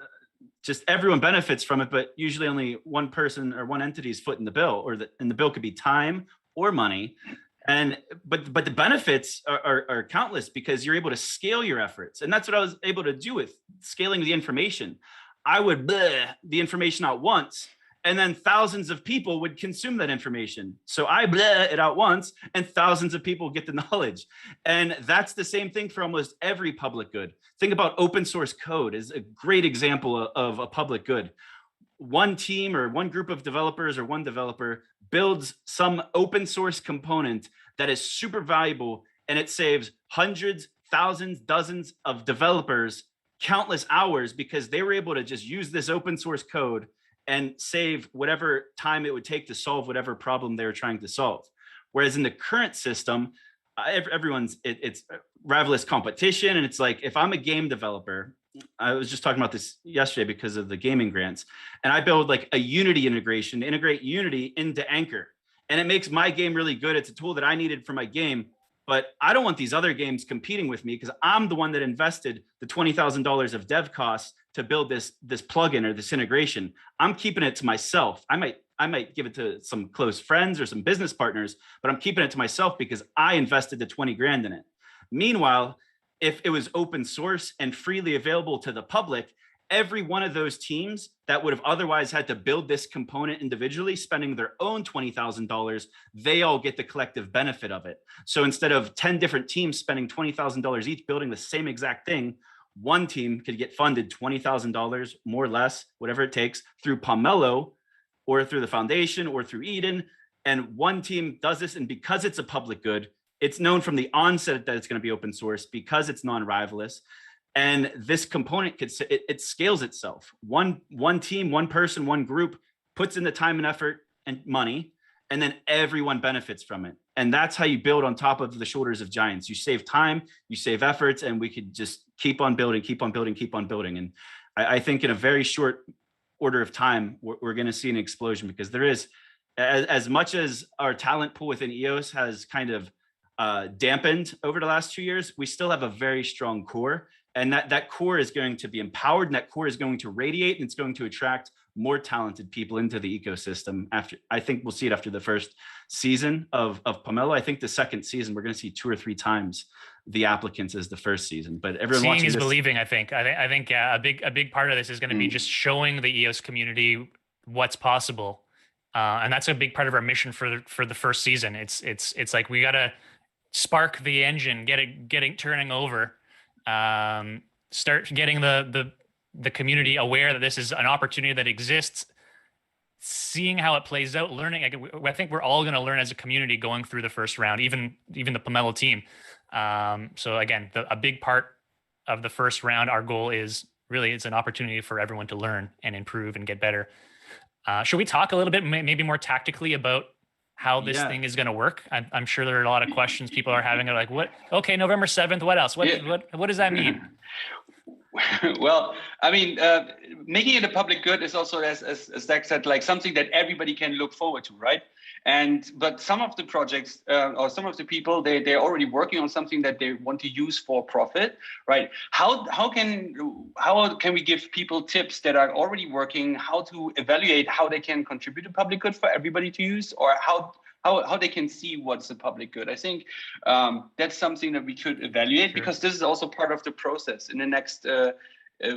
just everyone benefits from it, but usually only one person or one entity's foot in the bill, and the bill could be time or money. But the benefits are countless because you're able to scale your efforts. And that's what I was able to do with scaling the information. I would bleh the information out once, and then thousands of people would consume that information. So I bleh it out once, and thousands of people get the knowledge. And that's the same thing for almost every public good. Think about open source code is a great example of a public good. One team or one group of developers or one developer builds some open source component that is super valuable, and it saves hundreds, thousands, dozens of developers countless hours because they were able to just use this open source code and save whatever time it would take to solve whatever problem they were trying to solve. Whereas in the current system, it's rivalrous competition. And it's like, if I'm a game developer, I was just talking about this yesterday because of the gaming grants, and I build like a Unity integration, integrate Unity into Anchor. And it makes my game really good. It's a tool that I needed for my game, but I don't want these other games competing with me because I'm the one that invested the $20,000 of dev costs to build this plugin or this integration. I'm keeping it to myself. I might give it to some close friends or some business partners, but I'm keeping it to myself because I invested the 20 grand in it. Meanwhile, if it was open source and freely available to the public, every one of those teams that would have otherwise had to build this component individually, spending their own $20,000, they all get the collective benefit of it. So instead of 10 different teams spending $20,000 each building the same exact thing, one team could get funded $20,000, more or less, whatever it takes, through Pomelo or through the foundation or through Eden. And one team does this, and because it's a public good, it's known from the onset that it's going to be open source because it's non-rivalrous. And this component it scales itself. One team, one person, one group puts in the time and effort and money, and then everyone benefits from it. And that's how you build on top of the shoulders of giants. You save time, you save efforts, and we could just keep on building, keep on building, keep on building. And I think in a very short order of time, we're going to see an explosion because there is, as much as our talent pool within EOS has kind of dampened over the last 2 years, we still have a very strong core. And that core is going to be empowered, and that core is going to radiate, and it's going to attract more talented people into the ecosystem. I think we'll see it after the first season of Pomelo. I think the second season, we're going to see 2 or 3 times the applicants as the first season. But everyone seeing is believing, I think. I think yeah, a big part of this is going to be just showing the EOS community what's possible. And that's a big part of our mission for the first season. It's like we got to spark the engine, get it turning over. Start getting the community aware that this is an opportunity that exists, seeing how it plays out, learning. I think we're all going to learn as a community going through the first round, even the Pomelo team. So again, a big part of the first round, our goal is really it's an opportunity for everyone to learn and improve and get better. Should we talk a little bit, maybe more tactically about how this thing is going to work? I'm sure there are a lot of questions people are having. They're like, what? Okay, November 7th. What else? What does that mean? Well, I mean, making it a public good is also, as Zack said, like something that everybody can look forward to, right? But some of the projects or some of the people, they're already working on something that they want to use for profit, right? How can we give people tips that are already working, how to evaluate how they can contribute to public good for everybody to use, or how they can see what's the public good? I think that's something that we could evaluate, because this is also part of the process. In the next,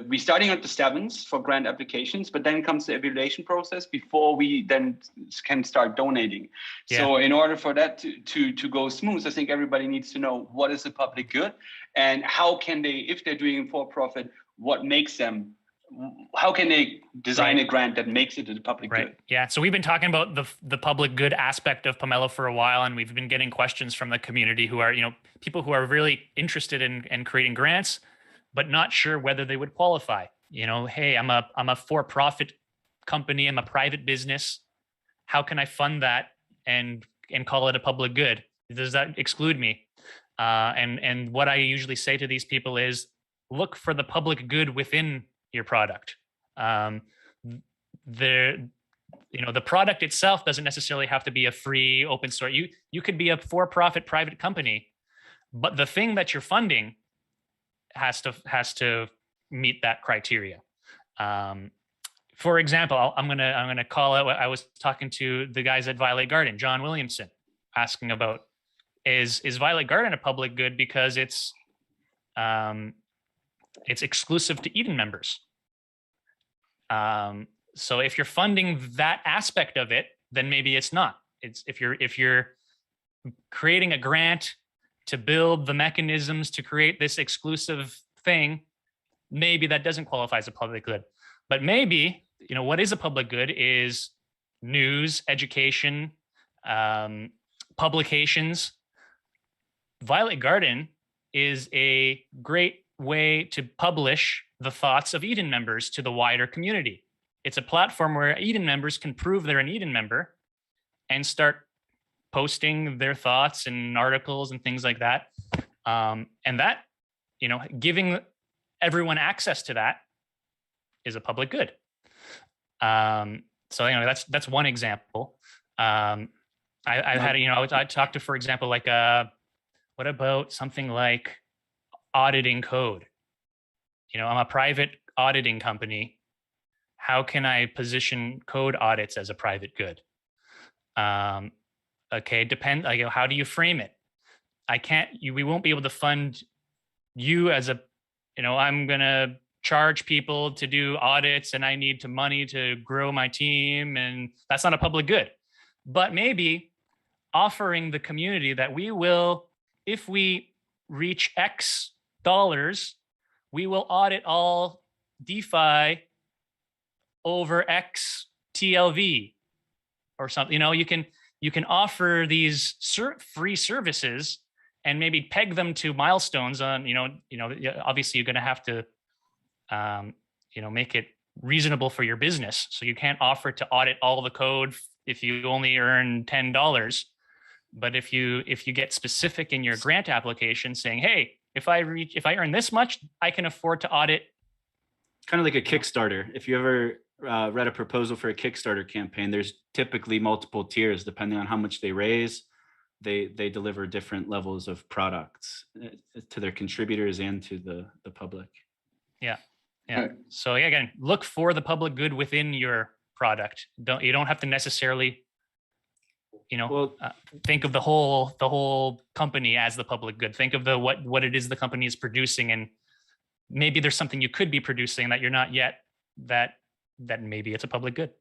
we're starting at the 7th for grant applications, but then comes the evaluation process before we then can start donating. Yeah. So in order for that to go smooth, I think everybody needs to know what is the public good, and how can they, if they're doing for profit, what makes them, how can they design a grant that makes it to the public good? Yeah. So we've been talking about the public good aspect of Pomelo for a while, and we've been getting questions from the community who are, people who are really interested in creating grants, but not sure whether they would qualify. Hey, I'm a for-profit company, I'm a private business. How can I fund that? And and call it a public good? Does that exclude me? And what I usually say to these people is, look for the public good within your product. The product itself doesn't necessarily have to be a free open source. You could be a for-profit private company, but the thing that you're funding has to meet that criteria. For example, I'm gonna call out. I was talking to the guys at Violet Garden, John Williamson, asking about is Violet Garden a public good because it's exclusive to Eden members. So if you're funding that aspect of it, then maybe it's not. It's if you're creating a grant to build the mechanisms to create this exclusive thing, maybe that doesn't qualify as a public good. But maybe, what is a public good is news, education, publications. Violet Garden is a great way to publish the thoughts of Eden members to the wider community. It's a platform where Eden members can prove they're an Eden member and start posting their thoughts and articles and things like that. And that, giving everyone access to that is a public good. So that's one example. I had, I talked to, for example, like what about something like auditing code? I'm a private auditing company. How can I position code audits as a private good? Okay, how do you frame it? We won't be able to fund you as I'm gonna charge people to do audits and I need money to grow my team, and that's not a public good. But maybe offering the community that we will, if we reach X dollars, we will audit all DeFi over X TLV or something. You can offer these free services and maybe peg them to milestones on, obviously you're going to have to, make it reasonable for your business. So you can't offer to audit all the code if you only earn $10. But if you get specific in your grant application saying, hey, if I earn this much, I can afford to audit. Kind of like a Kickstarter. If you ever read a proposal for a Kickstarter campaign, there's typically multiple tiers depending on how much they raise. They deliver different levels of products to their contributors and to the public. Yeah. So again, look for the public good within your product. You don't have to necessarily, think of the whole company as the public good. Think of what it is the company is producing, and maybe there's something you could be producing that you're not yet, that maybe it's a public good.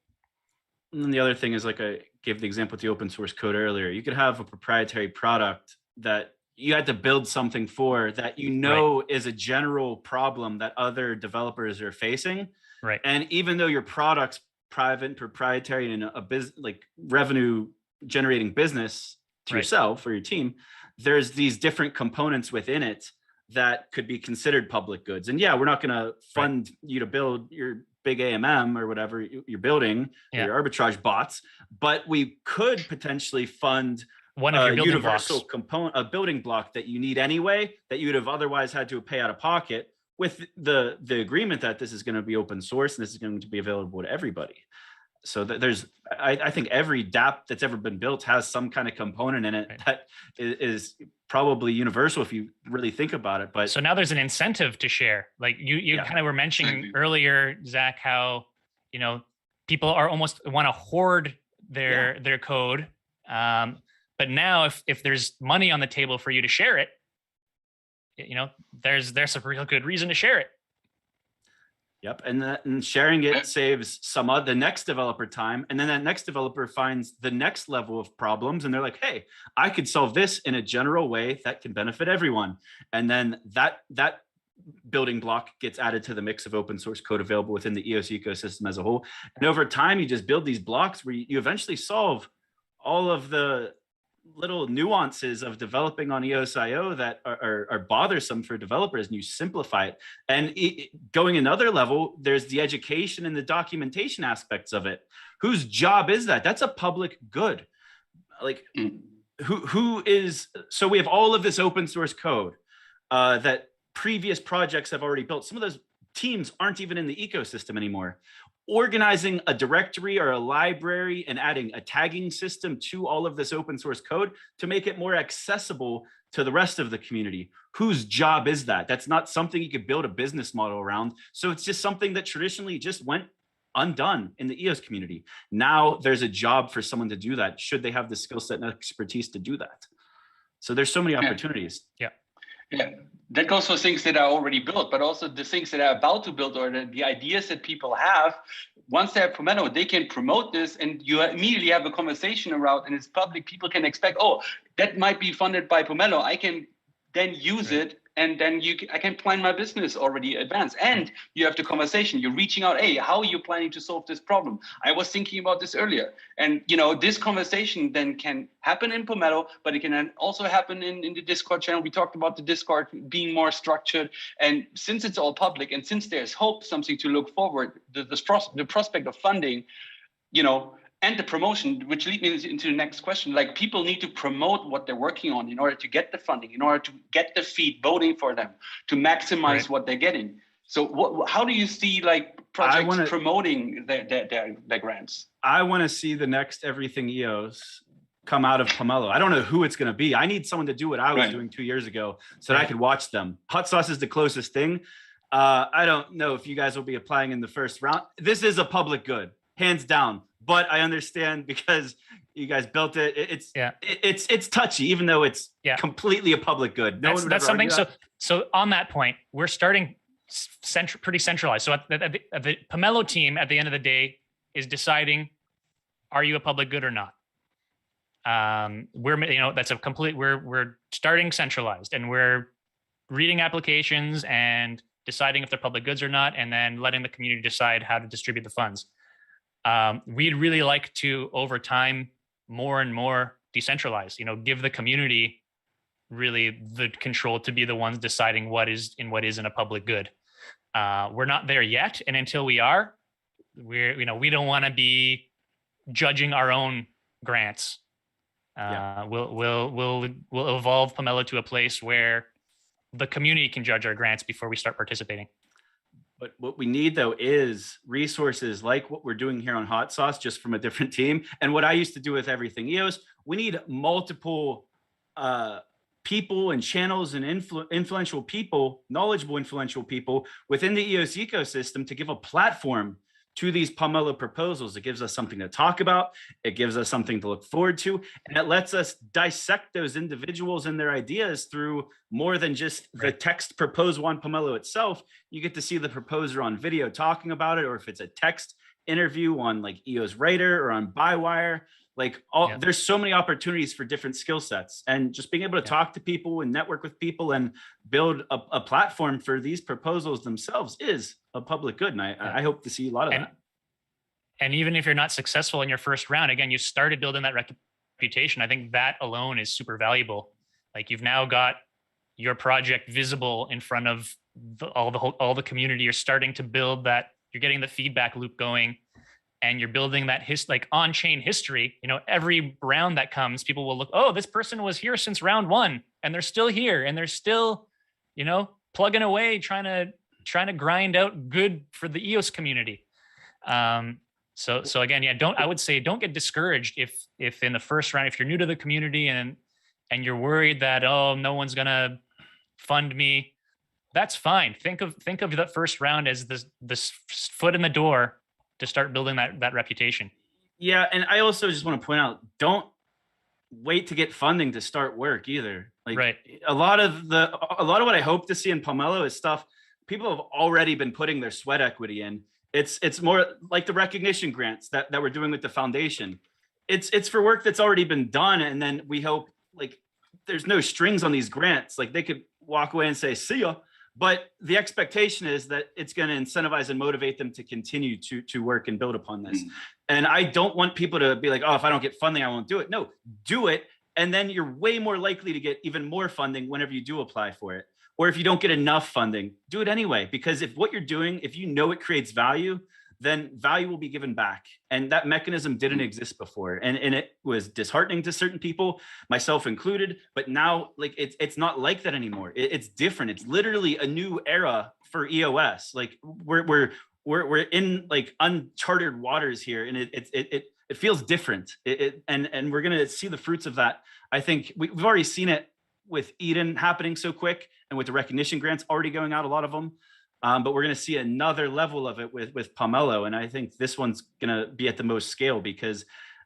And then the other thing is, like I gave the example with the open source code earlier, you could have a proprietary product that you had to build something for that right. is a general problem that other developers are facing. Right. And even though your product's private and proprietary and a business, like revenue generating business to yourself or your team, there's these different components within it that could be considered public goods. And we're not going to fund you to build your big AMM or whatever you're building, your arbitrage bots, but we could potentially fund one of your universal component, a building block that you need anyway, that you would have otherwise had to pay out of pocket, with the agreement that this is going to be open source and this is going to be available to everybody. So that I think every dApp that's ever been built has some kind of component in it that is probably universal if you really think about it. But so now there's an incentive to share. Like you kind of were mentioning earlier, Zach, how people are almost want to hoard their code. But now if there's money on the table for you to share it, there's a real good reason to share it. Yep, and sharing it saves the next developer time, and then that next developer finds the next level of problems, and they're like, "Hey, I could solve this in a general way that can benefit everyone." And then that building block gets added to the mix of open source code available within the EOS ecosystem as a whole. And over time, you just build these blocks where you eventually solve all of the little nuances of developing on EOSIO that are bothersome for developers, and you simplify it. And going another level, there's the education and the documentation aspects of it. Whose job is that? That's a public good. like who is, so we have all of this open source code that previous projects have already built. Some of those teams aren't even in the ecosystem anymore. Organizing a directory or a library and adding a tagging system to all of this open source code to make it more accessible to the rest of the community. Whose job is that? That's not something you could build a business model around. So it's just something that traditionally just went undone in the EOS community. Now there's a job for someone to do that, should they have the skill set and expertise to do that. So there's so many opportunities. Yeah. That goes for things that are already built, but also the things that are about to build, or the ideas that people have. Once they have Pomelo, they can promote this, and you immediately have a conversation around, and it's public. People can expect, oh, that might be funded by Pomelo. I can then use it, and then I can plan my business already advanced. And you have the conversation. You're reaching out. Hey, how are you planning to solve this problem? I was thinking about this earlier. And this conversation then can happen in Pomelo, but it can then also happen in the Discord channel. We talked about the Discord being more structured. And since it's all public, and since there's hope, something to look forward, the prospect of funding, and the promotion, which leads me into the next question. Like, people need to promote what they're working on in order to get the funding, in order to get the feed voting for them, to maximize what they're getting. So how do you see projects promoting their grants? I want to see the next Everything EOS come out of Pomelo. I don't know who it's going to be. I need someone to do what I was doing 2 years ago so that I could watch them. Hot Sauce is the closest thing. I don't know if you guys will be applying in the first round. This is a public good, hands down. But I understand, because you guys built it. It's touchy, even though it's completely a public good. That's something. So on that point, we're starting pretty centralized. So the Pomelo team at the end of the day is deciding, are you a public good or not? We're starting centralized, and we're reading applications and deciding if they're public goods or not, and then letting the community decide how to distribute the funds. We'd really like to, over time, more and more decentralize, give the community really the control to be the ones deciding what isn't a public good. We're not there yet. And until we are, we don't want to be judging our own grants. We'll evolve Pomelo to a place where the community can judge our grants before we start participating. But what we need, though, is resources like what we're doing here on Hot Sauce, just from a different team. And what I used to do with Everything EOS, we need multiple people and channels and influential people, knowledgeable, influential people within the EOS ecosystem to give a platform to these Pomelo proposals. It gives us something to talk about. It gives us something to look forward to. And it lets us dissect those individuals and their ideas through more than just the text proposal on Pomelo itself. You get to see the proposer on video talking about it, or if it's a text interview on EOS Writer or on Bywire. There's so many opportunities for different skill sets, and just being able to talk to people and network with people and build a platform for these proposals themselves is a public good. And I hope to see a lot of that. And even if you're not successful in your first round, again, you started building that reputation. I think that alone is super valuable. You've now got your project visible in front of all the community. You're starting to build that. You're getting the feedback loop going. And you're building that on-chain history. Every round that comes, people will look, oh, this person was here since round one, and they're still here, and they're still, plugging away, trying to grind out good for the EOS community. So again, I would say don't get discouraged if in the first round, if you're new to the community and you're worried that, oh, no one's gonna fund me, that's fine. Think of that first round as this foot in the door to start building that reputation. Yeah, and I also just want to point out, don't wait to get funding to start work either. A lot of what I hope to see in Pomelo is stuff people have already been putting their sweat equity in. It's more like the recognition grants that we're doing with the foundation. It's for work that's already been done, and then we hope there's no strings on these grants. They could walk away and say, see ya. But the expectation is that it's going to incentivize and motivate them to continue to work and build upon this. And I don't want people to be like, oh, if I don't get funding, I won't do it. No, do it. And then you're way more likely to get even more funding whenever you do apply for it. Or if you don't get enough funding, do it anyway. Because if what you're doing, if you know it creates value, then value will be given back. And that mechanism didn't exist before. And it was disheartening to certain people, myself included, but now like it's not like that anymore. It's different. It's literally a new era for EOS. Like we're in like uncharted waters here, and it feels different. And we're gonna see the fruits of that. I think we've already seen it with Eden happening so quick, and with the recognition grants already going out, a lot of them. But we're going to see another level of it with Pomelo. And I think this one's going to be at the most scale, because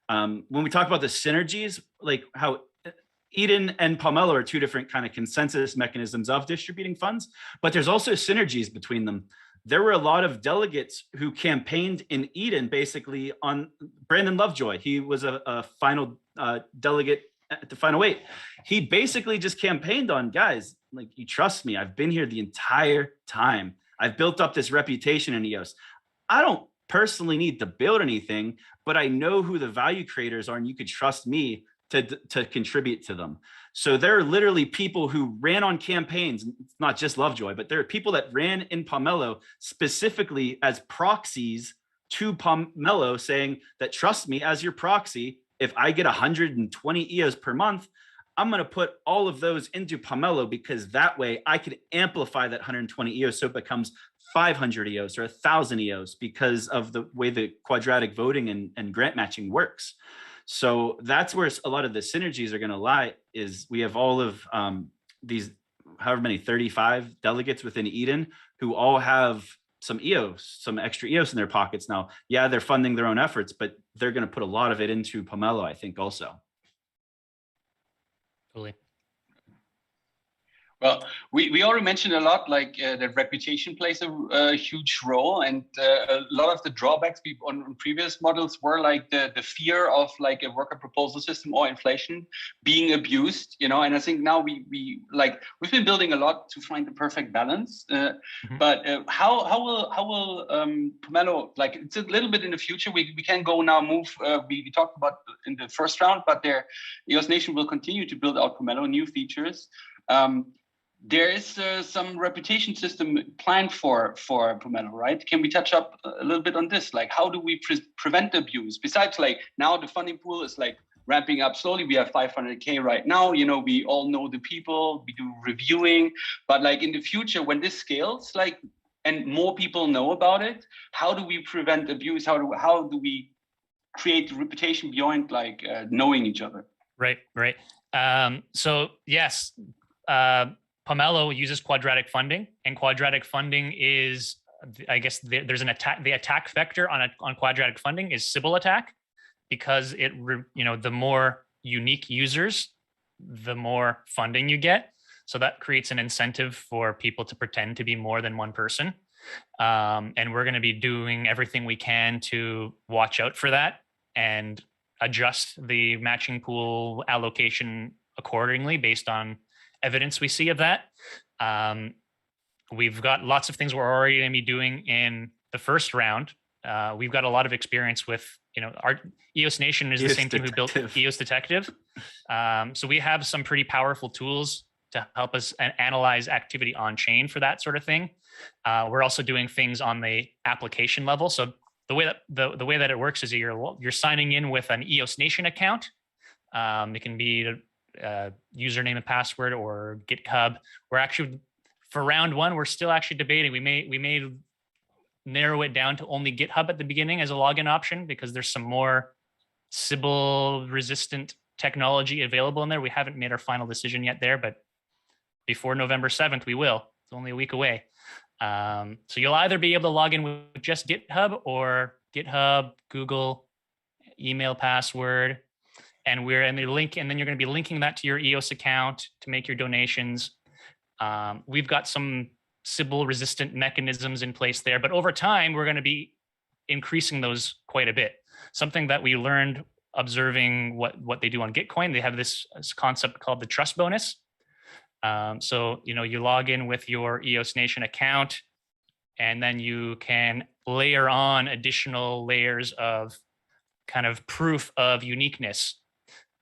when we talk about the synergies, like how Eden and Pomelo are two different kind of consensus mechanisms of distributing funds, but there's also synergies between them. There were a lot of delegates who campaigned in Eden basically on Brandon Lovejoy. He was a final delegate at the final 8. He basically just campaigned on, guys, like, you trust me, I've been here the entire time. I've built up this reputation in EOS. I don't personally need to build anything, but I know who the value creators are, and you could trust me to contribute to them. So there are literally people who ran on campaigns, not just Lovejoy, but there are people that ran in Pomelo specifically as proxies to Pomelo, saying that, trust me as your proxy. If I get 120 EOS per month, I'm going to put all of those into Pomelo, because that way I could amplify that 120 EOS so it becomes 500 EOS or 1,000 EOS, because of the way the quadratic voting and grant matching works. So that's where a lot of the synergies are going to lie, is we have all of these, however many, 35 delegates within Eden who all have some EOS, some extra EOS in their pockets now. Yeah, they're funding their own efforts, but they're going to put a lot of it into Pomelo, I think, also. Totally. Well, we already mentioned a lot, like that reputation plays a huge role, and a lot of the drawbacks on previous models were like the fear of like a worker proposal system or inflation being abused, you know. And I think now we've been building a lot to find the perfect balance. But how will Pomelo, like, it's a little bit in the future. We can go now move. We talked about in the first round, but EOS Nation will continue to build out Pomelo, new features. There is some reputation system planned for Pomelo, right? Can we touch up a little bit on this? Like, how do we prevent abuse? Besides, like, now the funding pool is like ramping up slowly. We have 500K right now. You know, we all know the people. We do reviewing, but like in the future, when this scales, like, and more people know about it, how do we prevent abuse? How do we create reputation beyond like knowing each other? Right. So yes. Pomelo uses quadratic funding, and quadratic funding is, I guess there's an attack. The attack vector on quadratic funding is Sybil attack, because the more unique users, the more funding you get. So that creates an incentive for people to pretend to be more than one person. And we're going to be doing everything we can to watch out for that and adjust the matching pool allocation accordingly based on evidence we see of that. We've got lots of things we're already going to be doing in the first round. We've got a lot of experience with, our EOS Nation is the same team who built EOS Detective. So we have some pretty powerful tools to help us analyze activity on chain for that sort of thing. We're also doing things on the application level. So the way that it works is you're signing in with an EOS Nation account. It can be username and password or GitHub. We're actually, for round one, we're still actually debating. We may narrow it down to only GitHub at the beginning as a login option, because there's some more Sybil resistant technology available in there. We haven't made our final decision yet there, but before November 7th, we will. It's only a week away. So you'll either be able to log in with just GitHub or GitHub, Google, email, password, and we're in the link, and then you're going to be linking that to your EOS account to make your donations. We've got some Sybil resistant mechanisms in place there, but over time, we're going to be increasing those quite a bit. Something that we learned observing what they do on Gitcoin, they have this concept called the trust bonus. So, you log in with your EOS Nation account, and then you can layer on additional layers of kind of proof of uniqueness.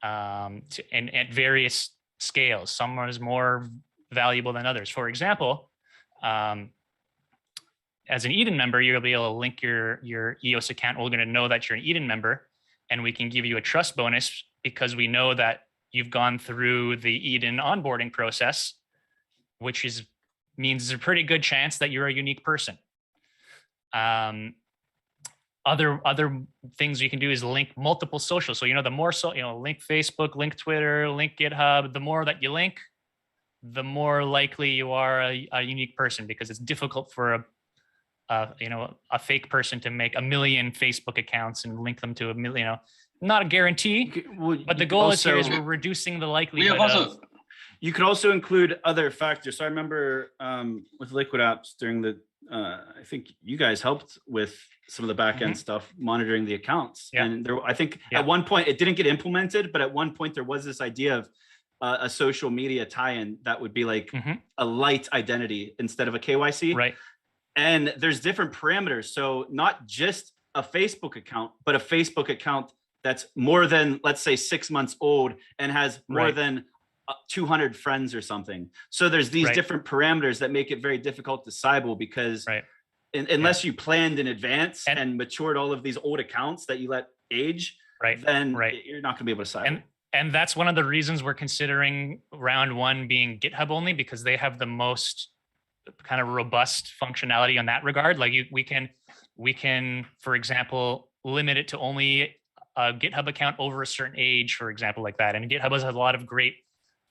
And at various scales. Some is more valuable than others. For example, as an Eden member, you'll be able to link your EOS account. We're going to know that you're an Eden member, and we can give you a trust bonus because we know that you've gone through the Eden onboarding process, which means there's a pretty good chance that you're a unique person. Other things you can do is link multiple socials. So, the more link Facebook, link Twitter, link GitHub. The more that you link, the more likely you are a unique person, because it's difficult for a fake person to make 1 million Facebook accounts and link them to 1 million. Not a guarantee, but the goal here is we're reducing the likelihood. You could also include other factors. So I remember with Liquid Apps during the, I think you guys helped with some of the back end stuff, monitoring the accounts. Yeah. And I think at one point it didn't get implemented, but at one point there was this idea of a social media tie-in that would be like a light identity instead of a KYC. Right. And there's different parameters. So not just a Facebook account, but a Facebook account that's more than, let's say, 6 months old and has more than 200 friends or something. So there's these different parameters that make it very difficult to Sybil, because unless you planned in advance and matured all of these old accounts that you let age, then you're not gonna be able to Sybil. And that's one of the reasons we're considering round one being GitHub only, because they have the most kind of robust functionality on that regard. Like we can, for example, limit it to only a GitHub account over a certain age, for example, like that. And GitHub has a lot of great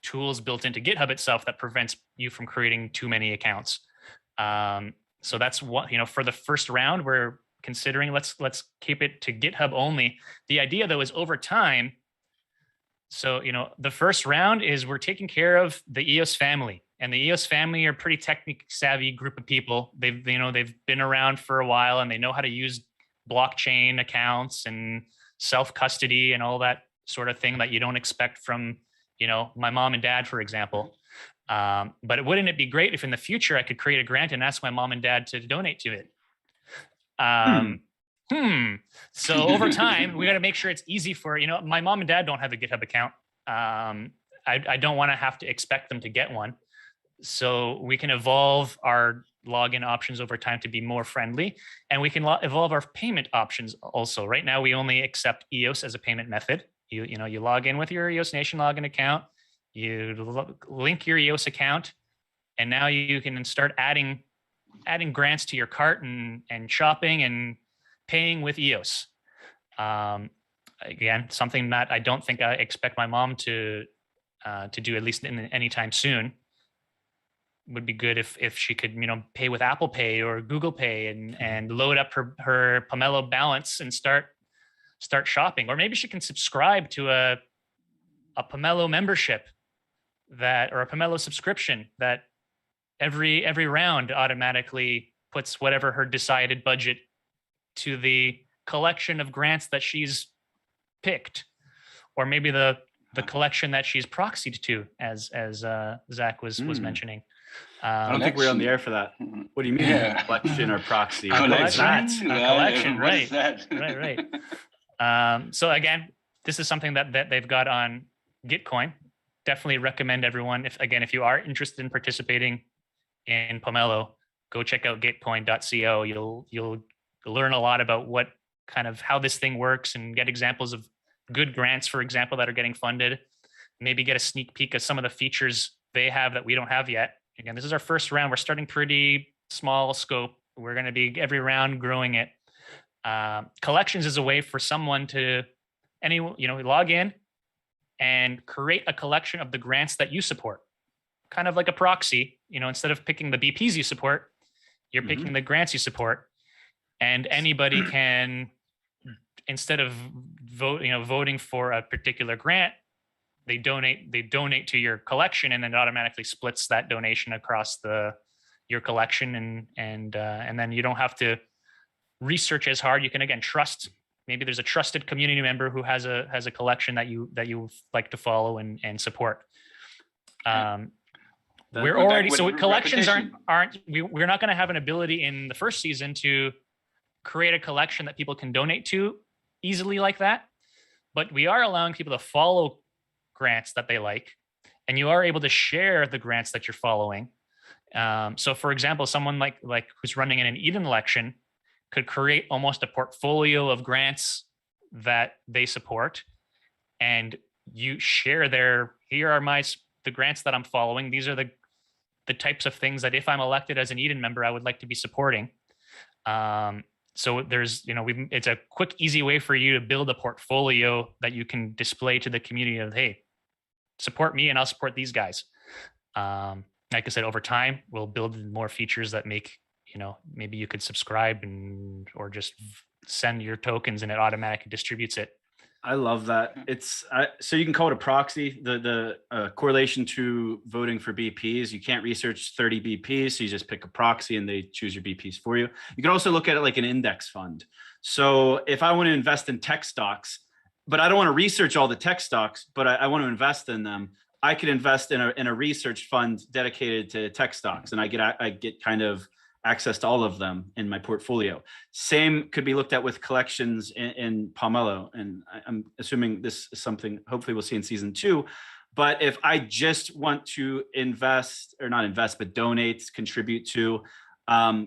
tools built into GitHub itself that prevents you from creating too many accounts. So that's what, for the first round, we're considering, let's keep it to GitHub only. The idea though is over time. So, the first round is we're taking care of the EOS family, and the EOS family are a pretty technically savvy group of people. They've been around for a while, and they know how to use blockchain accounts and self-custody and all that sort of thing that you don't expect from, my mom and dad, for example. But wouldn't it be great if in the future I could create a grant and ask my mom and dad to donate to it? So over time, we got to make sure it's easy for, my mom and dad don't have a GitHub account. I don't want to have to expect them to get one. So we can evolve our login options over time to be more friendly, and we can evolve our payment options also. Right now, we only accept EOS as a payment method. You log in with your EOS Nation login account, you link your EOS account, and now you can start adding grants to your cart and shopping and paying with EOS. Again, something that I don't think I expect my mom to do, at least anytime soon. Would be good if she could, pay with Apple Pay or Google Pay and load up her Pomelo balance and start shopping. Or maybe she can subscribe to a Pomelo membership or a Pomelo subscription that every round automatically puts whatever her decided budget to the collection of grants that she's picked, or maybe the collection that she's proxied to, as Zach was mentioning. I don't think we're on the air for that. What do you mean, collection or proxy? Collection, right? Right. So again, this is something that they've got on Gitcoin. Definitely recommend everyone, if you are interested in participating in Pomelo, go check out gitcoin.co. You'll learn a lot about how this thing works, and get examples of good grants, for example, that are getting funded. Maybe get a sneak peek of some of the features they have that we don't have yet. Again, this is our first round. We're starting pretty small scope. We're going to be every round growing it. Collections is a way for someone to log in and create a collection of the grants that you support, kind of like a proxy. Instead of picking the BPs you support, you're picking the grants you support, and anybody can, instead of voting for a particular grant, they donate to your collection, and then it automatically splits that donation across your collection, and then you don't have to research as hard. You can again trust. Maybe there's a trusted community member who has a collection that you like to follow and support. We're already collections aren't we're not going to have an ability in the first season to create a collection that people can donate to easily like that, but we are allowing people to follow grants that they like, and you are able to share the grants that you're following. So for example, someone like who's running in an Eden election could create almost a portfolio of grants that they support, and you share here are the grants that I'm following. These are the types of things that if I'm elected as an Eden member, I would like to be supporting. So there's, it's a quick, easy way for you to build a portfolio that you can display to the community of, hey, support me and I'll support these guys. Like I said, over time, we'll build more features that make, maybe you could subscribe or just send your tokens and it automatically distributes it. I love that. It's so you can call it a proxy, the correlation to voting for BPs. You can't research 30 BPs, so you just pick a proxy and they choose your BPs for you. You can also look at it like an index fund. So if I want to invest in tech stocks, but I don't want to research all the tech stocks, but I want to invest in them, I could invest in a research fund dedicated to tech stocks, and I get kind of access to all of them in my portfolio. Same could be looked at with collections in Pomelo. And I'm assuming this is something hopefully we'll see in season 2. But if I just want to donate, contribute to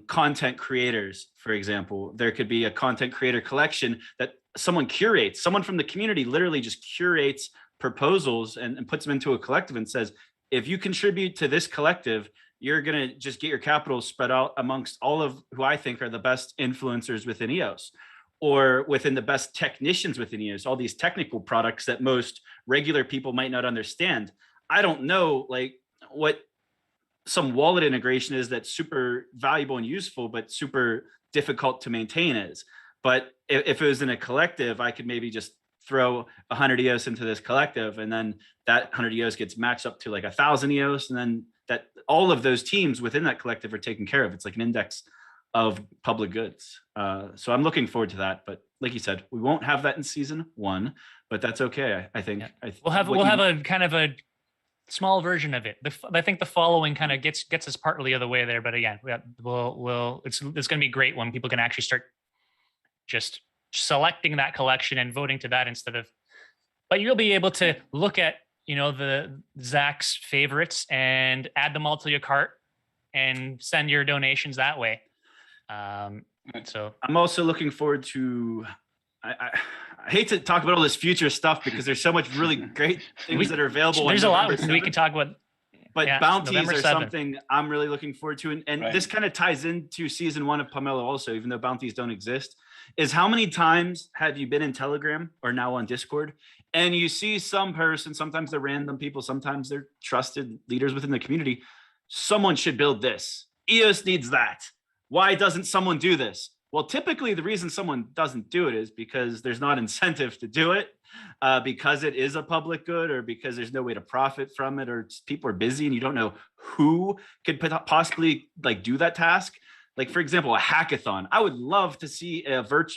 content creators, for example, there could be a content creator collection that someone curates. Someone from the community literally just curates proposals and puts them into a collective and says, if you contribute to this collective, you're going to just get your capital spread out amongst all of who I think are the best influencers within EOS, or within the best technicians within EOS, all these technical products that most regular people might not understand. I don't know like what some wallet integration is that's super valuable and useful, but super difficult to maintain is. But if it was in a collective, I could maybe just throw 100 EOS into this collective, and then that 100 EOS gets matched up to like 1,000 EOS, and then that all of those teams within that collective are taken care of. It's like an index of public goods. So I'm looking forward to that. But like you said, we won't have that in season 1, but that's okay. I think we'll have a kind of a small version of it. I think the following kind of gets us partly of the way there. But again, it's going to be great when people can actually start just selecting that collection and voting to that but you'll be able to look at, the Zack's favorites and add them all to your cart and send your donations that way. So I'm also looking forward to, I hate to talk about all this future stuff because there's so much really great things that are available. There's a lot we can talk about. But bounties are something I'm really looking forward to. And right. This kind of ties into season 1 of Pomelo also, even though bounties don't exist, is how many times have you been in Telegram or now on Discord and you see some person, sometimes they're random people, sometimes they're trusted leaders within the community. Someone should build this. EOS needs that. Why doesn't someone do this? Well, typically the reason someone doesn't do it is because there's not incentive to do it, because it is a public good, or because there's no way to profit from it, or people are busy and you don't know who could possibly like do that task. Like, for example, a hackathon. I would love to see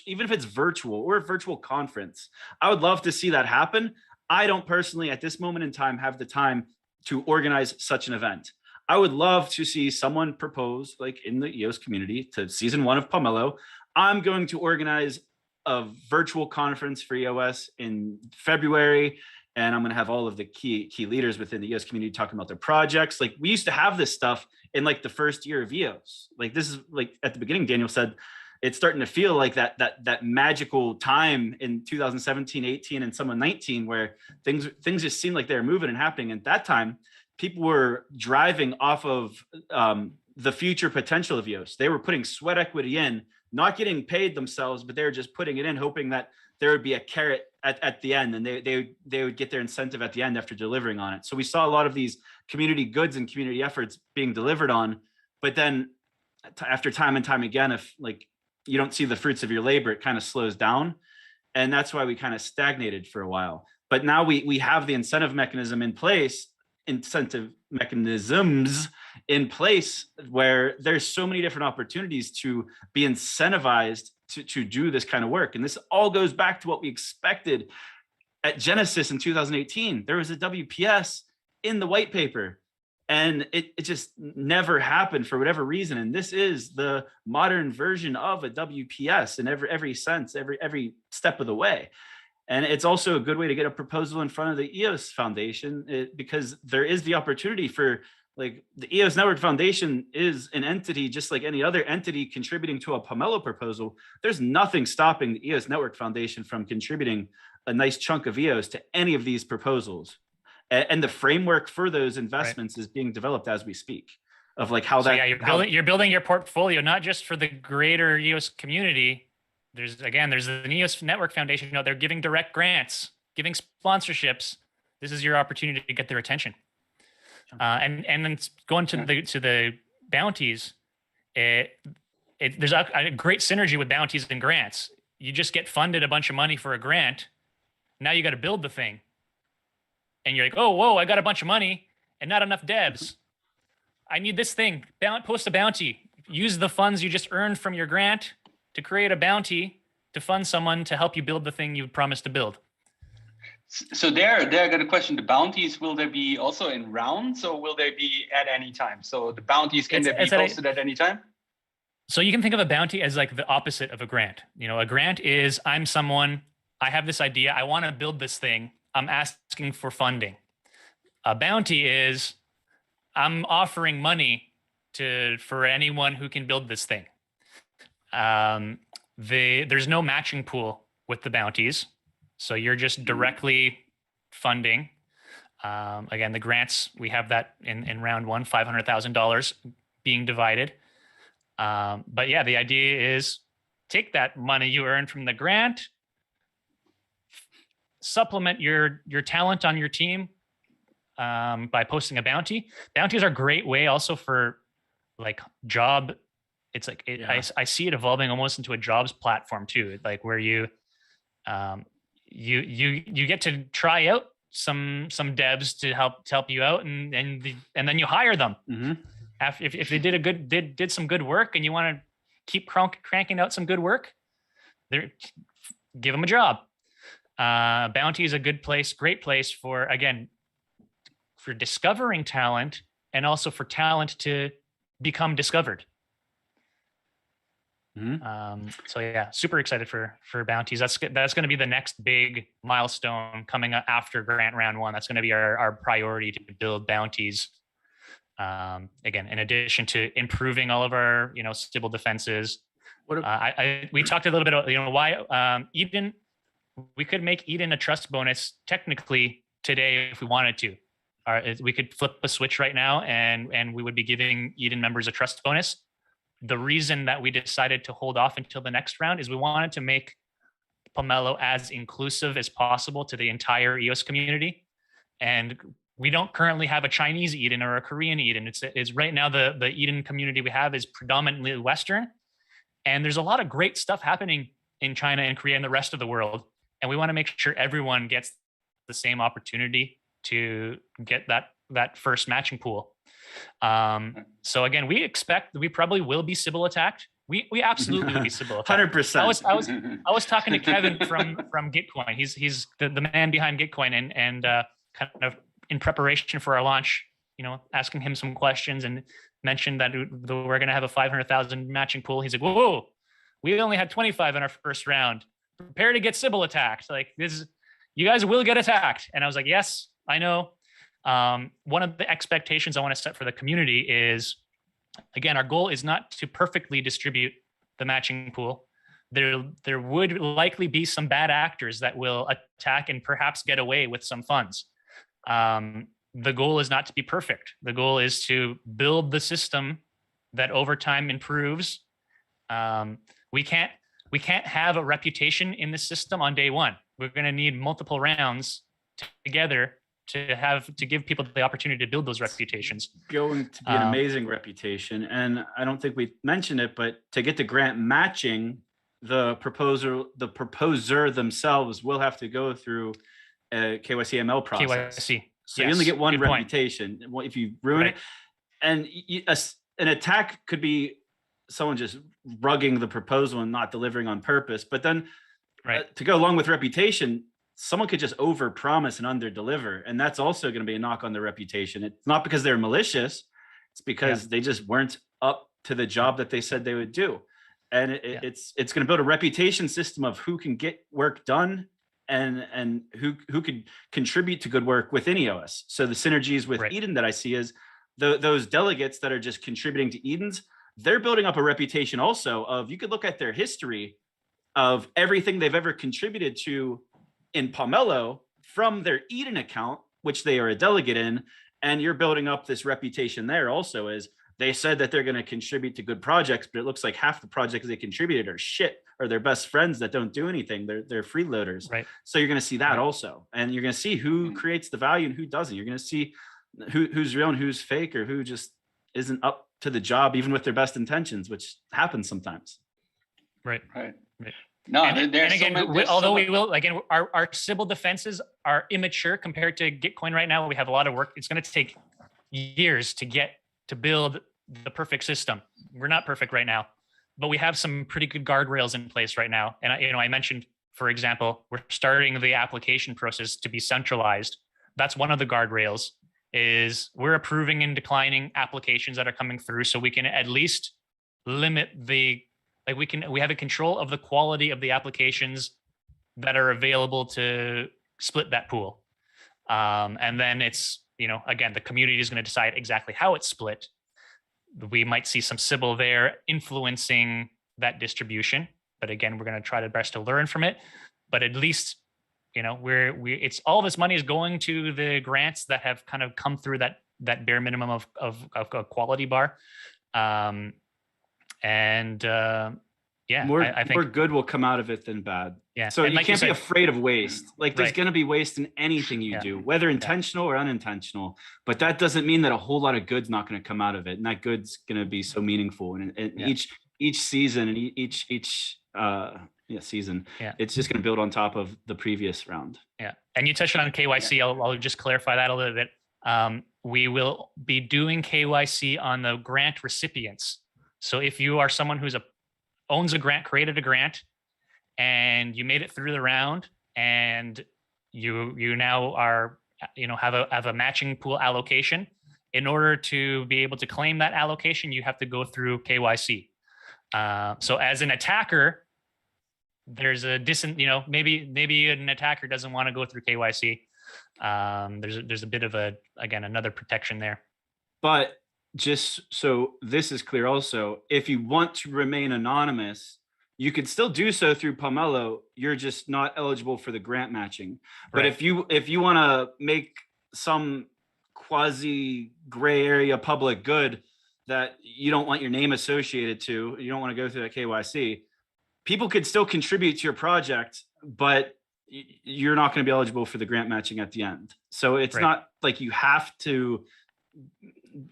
even if it's virtual or a virtual conference, I would love to see that happen. I don't personally at this moment in time have the time to organize such an event. I would love to see someone propose, like in the EOS community, to season 1 of Pomelo, I'm going to organize a virtual conference for EOS in February, and I'm going to have all of the key leaders within the EOS community talking about their projects. Like, we used to have this stuff in like the first year of EOS. Like, this is like at the beginning, Daniel said, it's starting to feel like that magical time in 2017, 18, and some of 19, where things just seemed like they were moving and happening. At that time, people were driving off of the future potential of EOS. They were putting sweat equity in, not getting paid themselves, but they were just putting it in, hoping that there would be a carrot at the end, and they would get their incentive at the end after delivering on it. So we saw a lot of these community goods and community efforts being delivered on, but then after time and time again, if like you don't see the fruits of your labor, it kind of slows down. And that's why we kind of stagnated for a while. But now we have the incentive mechanisms in place where there's so many different opportunities to be incentivized to do this kind of work. And this all goes back to what we expected at Genesis in 2018. There was a WPS in the white paper, and it just never happened for whatever reason. And this is the modern version of a WPS in every sense, every step of the way. And it's also a good way to get a proposal in front of the EOS Foundation, because there is the opportunity for Like the EOS Network Foundation is an entity just like any other entity contributing to a Pomelo proposal. There's nothing stopping the EOS Network Foundation from contributing a nice chunk of EOS to any of these proposals. And the framework for those investments is being developed as we speak, of like how you're building your portfolio, not just for the greater EOS community. There's an EOS Network Foundation out there giving direct grants, giving sponsorships. This is your opportunity to get their attention. And then going to the bounties, there's a great synergy with bounties and grants. You just get funded a bunch of money for a grant. Now you got to build the thing. And you're like, oh, whoa, I got a bunch of money and not enough devs. I need this thing. Post a bounty. Use the funds you just earned from your grant to create a bounty to fund someone to help you build the thing you promised to build. So there I got a question. The bounties, will they be also in rounds, or will they be at any time? So the bounties, can they be posted at any time? So you can think of a bounty as like the opposite of a grant. A grant is, I'm someone, I have this idea, I want to build this thing, I'm asking for funding. A bounty is, I'm offering money for anyone who can build this thing. There's no matching pool with the bounties. So you're just directly funding. Again, the grants, we have that in round one, $500,000 being divided. But yeah, the idea is take that money you earn from the grant, supplement your talent on your team by posting a bounty. Bounties are a great way also for like job. It's like, I see it evolving almost into a jobs platform too, like where you get to try out some devs to help you out, and then you hire them. Mm-hmm. If they did some good work and you want to keep cranking out some good work, give them a job. Bounty is a great place for discovering talent and also for talent to become discovered. Mm-hmm. So yeah, super excited for bounties. That's going to be the next big milestone coming up after grant round one. That's going to be our priority, to build bounties. Again, in addition to improving all of our Sybil defenses. We talked a little bit about why Eden. We could make Eden a trust bonus technically today if we wanted to. We could flip a switch right now and we would be giving Eden members a trust bonus. The reason that we decided to hold off until the next round is we wanted to make Pomelo as inclusive as possible to the entire EOS community. And we don't currently have a Chinese Eden or a Korean Eden. It's right now the Eden community we have is predominantly Western. And there's a lot of great stuff happening in China and Korea and the rest of the world. And we want to make sure everyone gets the same opportunity to get that first matching pool. So again, we probably will be Sybil attacked. We absolutely will be Sybil attacked. 100%. I was talking to Kevin from Gitcoin. He's the man behind Gitcoin, and kind of in preparation for our launch, asking him some questions, and mentioned that we're going to have a 500,000 matching pool. He's like, whoa, we only had 25 in our first round. Prepare to get Sybil attacked. Like this, you guys will get attacked. And I was like, yes, I know. One of the expectations I want to set for the community is, again, our goal is not to perfectly distribute the matching pool. There would likely be some bad actors that will attack and perhaps get away with some funds. The goal is not to be perfect. The goal is to build the system that over time improves. We can't have a reputation in the system on day one. We're going to need multiple rounds together to give people the opportunity to build those reputations. Going to be an amazing reputation. And I don't think we mentioned it, but to get the grant matching, the proposer themselves will have to go through a KYC ML process. KYC. So you only get one reputation. Well, if you ruin it, and an attack could be someone just rugging the proposal and not delivering on purpose. But then to go along with reputation, someone could just overpromise and underdeliver, and that's also going to be a knock on their reputation. It's not because they're malicious; it's because they just weren't up to the job that they said they would do. And it's going to build a reputation system of who can get work done and who could contribute to good work within EOS. So the synergies with Eden that I see is those delegates that are just contributing to Eden's, they're building up a reputation also of, you could look at their history of everything they've ever contributed to in Pomelo from their Eden account, which they are a delegate in, and you're building up this reputation there also, as they said that they're going to contribute to good projects, but it looks like half the projects they contributed are shit, or their best friends that don't do anything. They're freeloaders. Right. So you're going to see that also, and you're going to see who creates the value and who doesn't. You're going to see who's real and who's fake, or who just isn't up to the job, even with their best intentions, which happens sometimes. Right. No, and again, although we will, again, our Sybil defenses are immature compared to Gitcoin right now. We have a lot of work. It's going to take years to build the perfect system. We're not perfect right now, but we have some pretty good guardrails in place right now. And I mentioned, for example, we're starting the application process to be centralized. That's one of the guardrails. Is we're approving and declining applications that are coming through, so we can at least limit we have a control of the quality of the applications that are available to split that pool. And then it's, again, the community is going to decide exactly how it's split. We might see some Sybil there influencing that distribution, but again, we're going to try the best to learn from it. But at least, it's all this money is going to the grants that have kind of come through that bare minimum of a quality bar. I think more good will come out of it than bad. Yeah. So you can't be afraid of waste. Like, there's going to be waste in anything you do, whether intentional or unintentional. But that doesn't mean that a whole lot of good's not going to come out of it, and that good's going to be so meaningful. And each season and each season, it's just going to build on top of the previous round. Yeah. And you touched on KYC. I'll just clarify that a little bit. We will be doing KYC on the grant recipients. So if you are someone owns a grant, created a grant, and you made it through the round, and you now are, have a matching pool allocation, in order to be able to claim that allocation, you have to go through KYC. So as an attacker, there's a maybe an attacker doesn't want to go through KYC. There's a bit of another protection there. But just so this is clear also, if you want to remain anonymous, you could still do so through Pomelo. You're just not eligible for the grant matching. But if you want to make some quasi gray area public good that you don't want your name associated to, you don't want to go through that KYC, people could still contribute to your project, but you're not going to be eligible for the grant matching at the end. So it's not like you don't have to,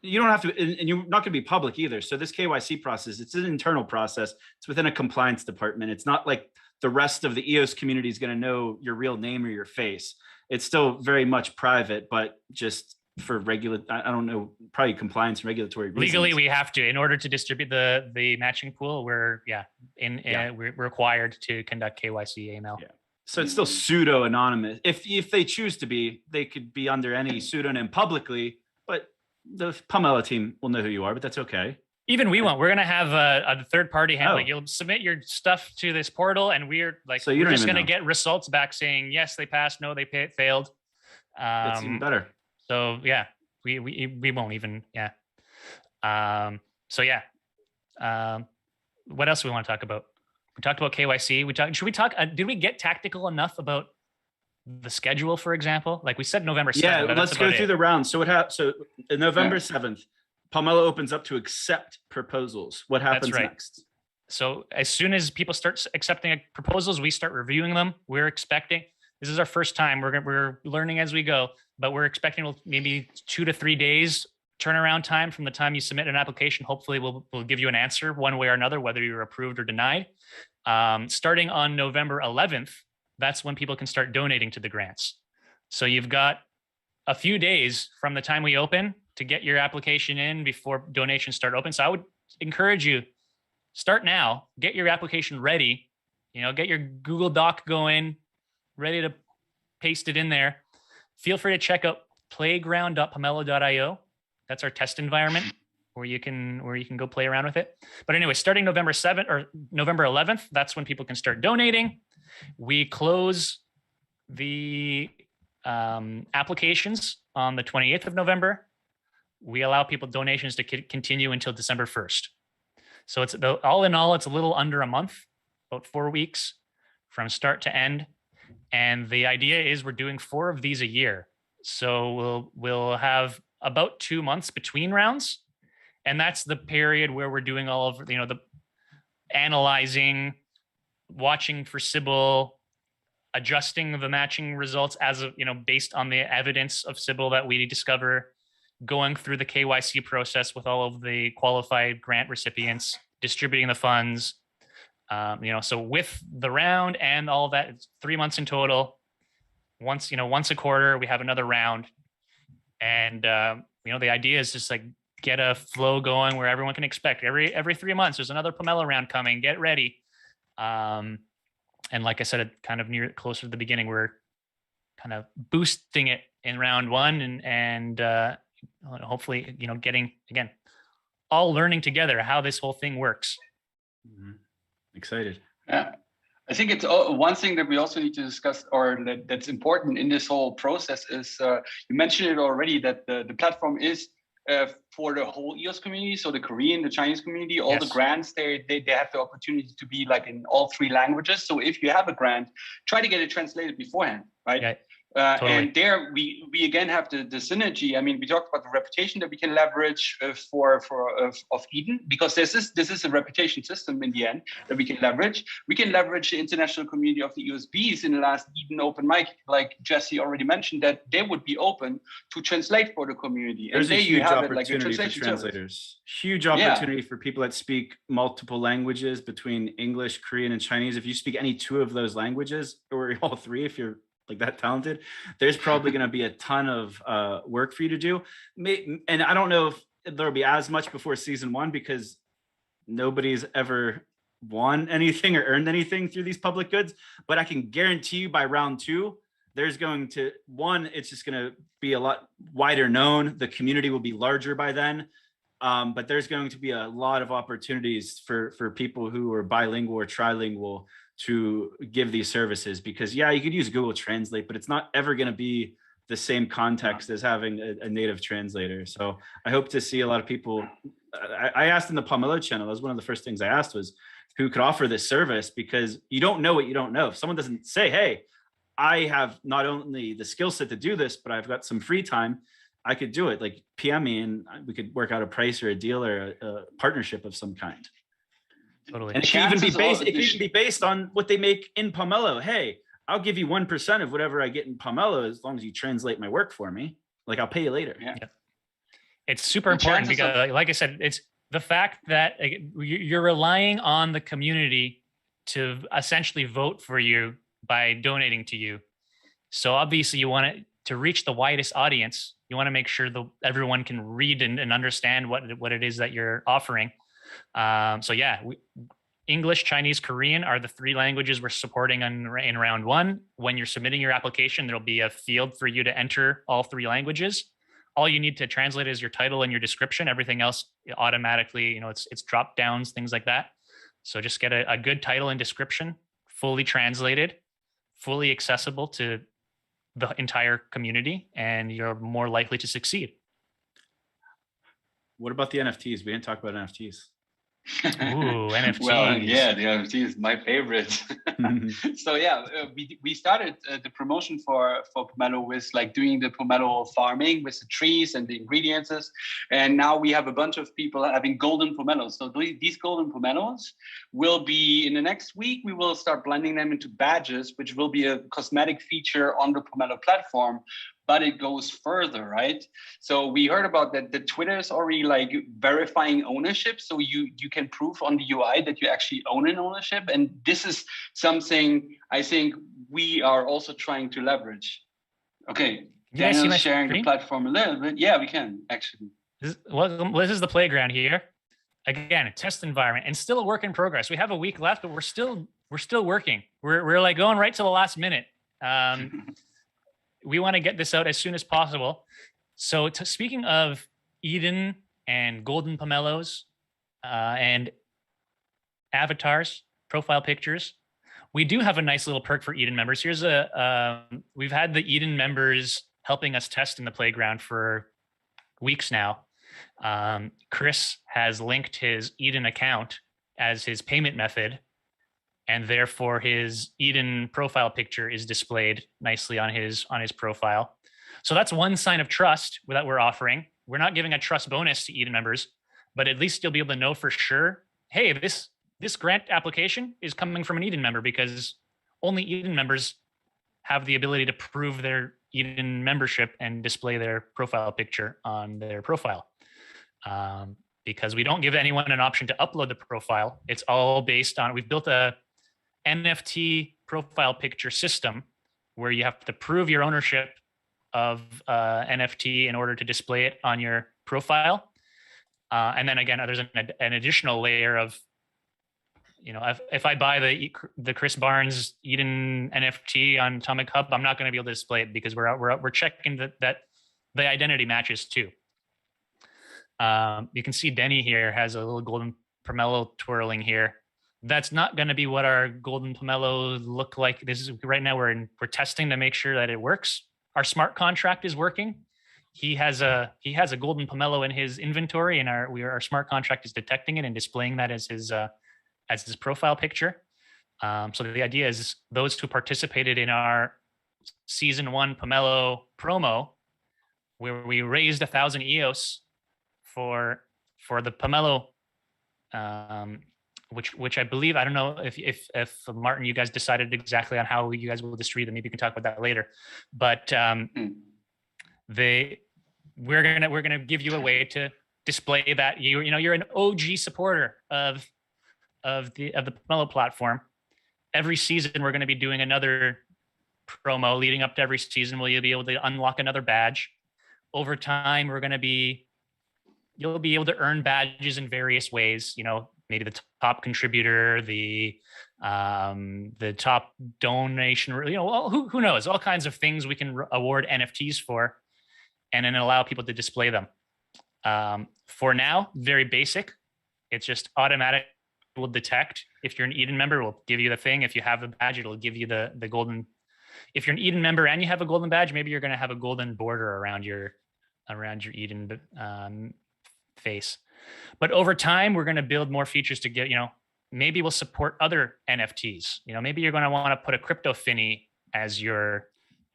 and you're not going to be public either. So this KYC process, it's an internal process. It's within a compliance department. It's not like the rest of the EOS community is going to know your real name or your face. It's still very much private, but just for I don't know, probably compliance and regulatory reasons. Legally, we have to, in order to distribute the matching pool, we're required to conduct KYC AML. Yeah. So it's still pseudo anonymous. If they choose to be, they could be under any pseudonym publicly, but the Pomelo team will know who you are, but that's okay. Even we won't. We're going to have a third party handling. You'll submit your stuff to this portal, and we're just going to get results back saying, yes, they passed. No, they failed. That's even better. So we won't even. Yeah. What else do we want to talk about? We talked about KYC. Should we talk? Did we get tactical enough about the schedule, for example? Like we said, November 7th. Yeah, let's go through the rounds. So So November 7th, Pomelo opens up to accept proposals. What happens next? So as soon as people start accepting proposals, we start reviewing them. We're expecting, this is our first time. We're learning as we go, but we're expecting maybe 2 to 3 days turnaround time from the time you submit an application. Hopefully we'll give you an answer one way or another, whether you're approved or denied. Starting on November 11th, that's when people can start donating to the grants. So you've got a few days from the time we open to get your application in before donations start open. So I would encourage you, start now, get your application ready, get your Google Doc going, ready to paste it in there. Feel free to check out playground.pomelo.io. That's our test environment where you can go play around with it. But anyway, starting November 7th or November 11th, that's when people can start donating. We close the applications on the 28th of November. we allow people donations to continue until December 1st. So it's all in all, it's a little under a month, about 4 weeks from start to end. And the idea is we're doing 4 of these a year. So we'll have about 2 months between rounds. And that's the period where we're doing all of, the analyzing, watching for Sybil, adjusting the matching results as of, based on the evidence of Sybil that we discover, going through the KYC process with all of the qualified grant recipients, distributing the funds. So with the round and all of that, it's 3 months in total. Once a quarter, we have another round. And, the idea is just like get a flow going where everyone can expect every 3 months, there's another Pomelo round coming, get ready. And like I said, kind of closer to the beginning, we're kind of boosting it in round 1 and hopefully, getting, again, all learning together how this whole thing works. Mm-hmm. Excited. Yeah. I think it's one thing that we also need to discuss, or that's important in this whole process is, you mentioned it already, that the platform is for the whole EOS community, so the Korean, the Chinese community, all the grants, they have the opportunity to be like in all 3 languages. So if you have a grant, try to get it translated beforehand, right? Yeah. Totally. And there we again have the synergy. I mean, we talked about the reputation that we can leverage of Eden, because this is a reputation system in the end that we can leverage. We can leverage the international community of the EOSBs in the last Eden open mic, like Jesse already mentioned, that they would be open to translate for the community. There's and a huge opportunity for translators. Huge opportunity for people that speak multiple languages between English, Korean, and Chinese. If you speak any 2 of those languages, or all 3, if you're like that talented, there's probably going to be a ton of work for you to do. And I don't know if there'll be as much before season 1, because nobody's ever won anything or earned anything through these public goods. But I can guarantee you by round 2, there's going to, it's just going to be a lot wider known. The community will be larger by then. But there's going to be a lot of opportunities for people who are bilingual or trilingual to give these services, because you could use Google Translate, but it's not ever going to be the same context as having a native translator. So I hope to see a lot of people. I asked in the Pomelo channel, that was one of the first things I asked, was who could offer this service, because you don't know what you don't know. If someone doesn't say, hey, I have not only the skill set to do this, but I've got some free time, I could do it. Like PM me and we could work out a price or a deal or a partnership of some kind. Totally. And it can even be based on what they make in Pomelo. Hey, I'll give you 1% of whatever I get in Pomelo as long as you translate my work for me. Like, I'll pay you later. Yeah. It's super important because, like I said, it's the fact that you're relying on the community to essentially vote for you by donating to you. So obviously you want to reach the widest audience. You want to make sure that everyone can read and understand what it is that you're offering. English, Chinese, Korean are the 3 languages we're supporting in round 1. When you're submitting your application, there'll be a field for you to enter all 3 languages. All you need to translate is your title and your description. Everything else automatically, it's drop downs, things like that. So just get a good title and description, fully translated, fully accessible to the entire community, and you're more likely to succeed. What about the NFTs? We didn't talk about NFTs. Ooh, NFTs. Well, yeah, the NFT is my favorite. So we started the promotion for Pomelo with like doing the Pomelo farming with the trees and the ingredients, and now we have a bunch of people having golden pomelos. So these golden pomelos will be in the next week. We will start blending them into badges, which will be a cosmetic feature on the Pomelo platform. But it goes further, right? So we heard about that. The Twitter is already like verifying ownership. So you can prove on the UI that you actually own an ownership. And this is something I think we are also trying to leverage. Okay, Daniel's sharing the platform a little bit. Yeah, we can actually. This is the playground here. Again, a test environment and still a work in progress. We have a week left, but we're still working. We're like going right to the last minute. We want to get this out as soon as possible. So speaking of Eden and golden pomelos and avatars, profile pictures, we do have a nice little perk for Eden members. Here's we've had the Eden members helping us test in the playground for weeks now. Chris has linked his Eden account as his payment method, and therefore his Eden profile picture is displayed nicely on his profile. So that's one sign of trust that we're offering. We're not giving a trust bonus to Eden members, but at least you'll be able to know for sure, hey, this grant application is coming from an Eden member, because only Eden members have the ability to prove their Eden membership and display their profile picture on their profile. Because we don't give anyone an option to upload the profile. It's all based on, we've built a NFT profile picture system where you have to prove your ownership of NFT in order to display it on your profile. And then again, there's an additional layer of, if I buy the Chris Barnes Eden NFT on Atomic Hub, I'm not going to be able to display it because we're checking that the identity matches too. You can see Denny here has a little golden pomelo twirling here. That's not going to be what our golden pomelo look like. This is right now we're testing to make sure that it works. Our smart contract is working. He has a golden pomelo in his inventory, and our smart contract is detecting it and displaying that as his profile picture. So the idea is those who participated in our season 1 pomelo promo, where we raised 1,000 EOS for the pomelo, which I believe, I don't know if Martin, you guys decided exactly on how you guys will distribute them. Maybe you can talk about that later. But we're gonna give you a way to display that you're an OG supporter of the Pomelo platform. Every season we're going to be doing another promo leading up to every season where you'll be able to unlock another badge. Over time, you'll be able to earn badges in various ways. Maybe the top contributor, the top donation. Who knows? All kinds of things we can award NFTs for, and then allow people to display them. For now, very basic. It's just automatic. Will detect if you're an Eden member. Will give you the thing. If you have a badge, it'll give you the golden. If you're an Eden member and you have a golden badge, maybe you're going to have a golden border around your Eden face. But over time, we're going to build more features to get, maybe we'll support other NFTs. Maybe you're going to want to put a crypto finny as your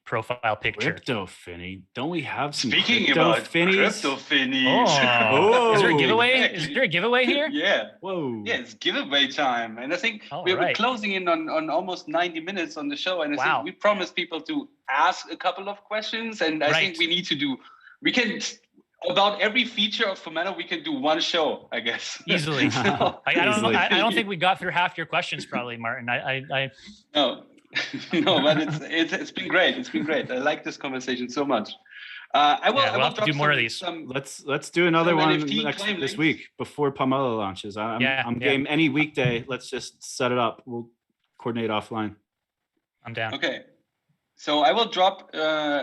profile picture. Crypto finny? Don't we have some Speaking crypto about finnies? Crypto finnies. Oh. Is there a giveaway? Is there a giveaway here? Yeah. Whoa. Yeah, it's giveaway time. And I think we're closing in on almost 90 minutes on the show. And I think we promised people to ask a couple of questions. And I think about every feature of Pomelo, we can do one show, I guess. Easily. I don't think we got through half your questions, probably, Martin. No. No, but it's been great. It's been great. I like this conversation so much. I will have to do more of these. Let's do another one this week before Pomelo launches. I'm game any weekday. Let's just set it up. We'll coordinate offline. I'm down. Okay. So I will drop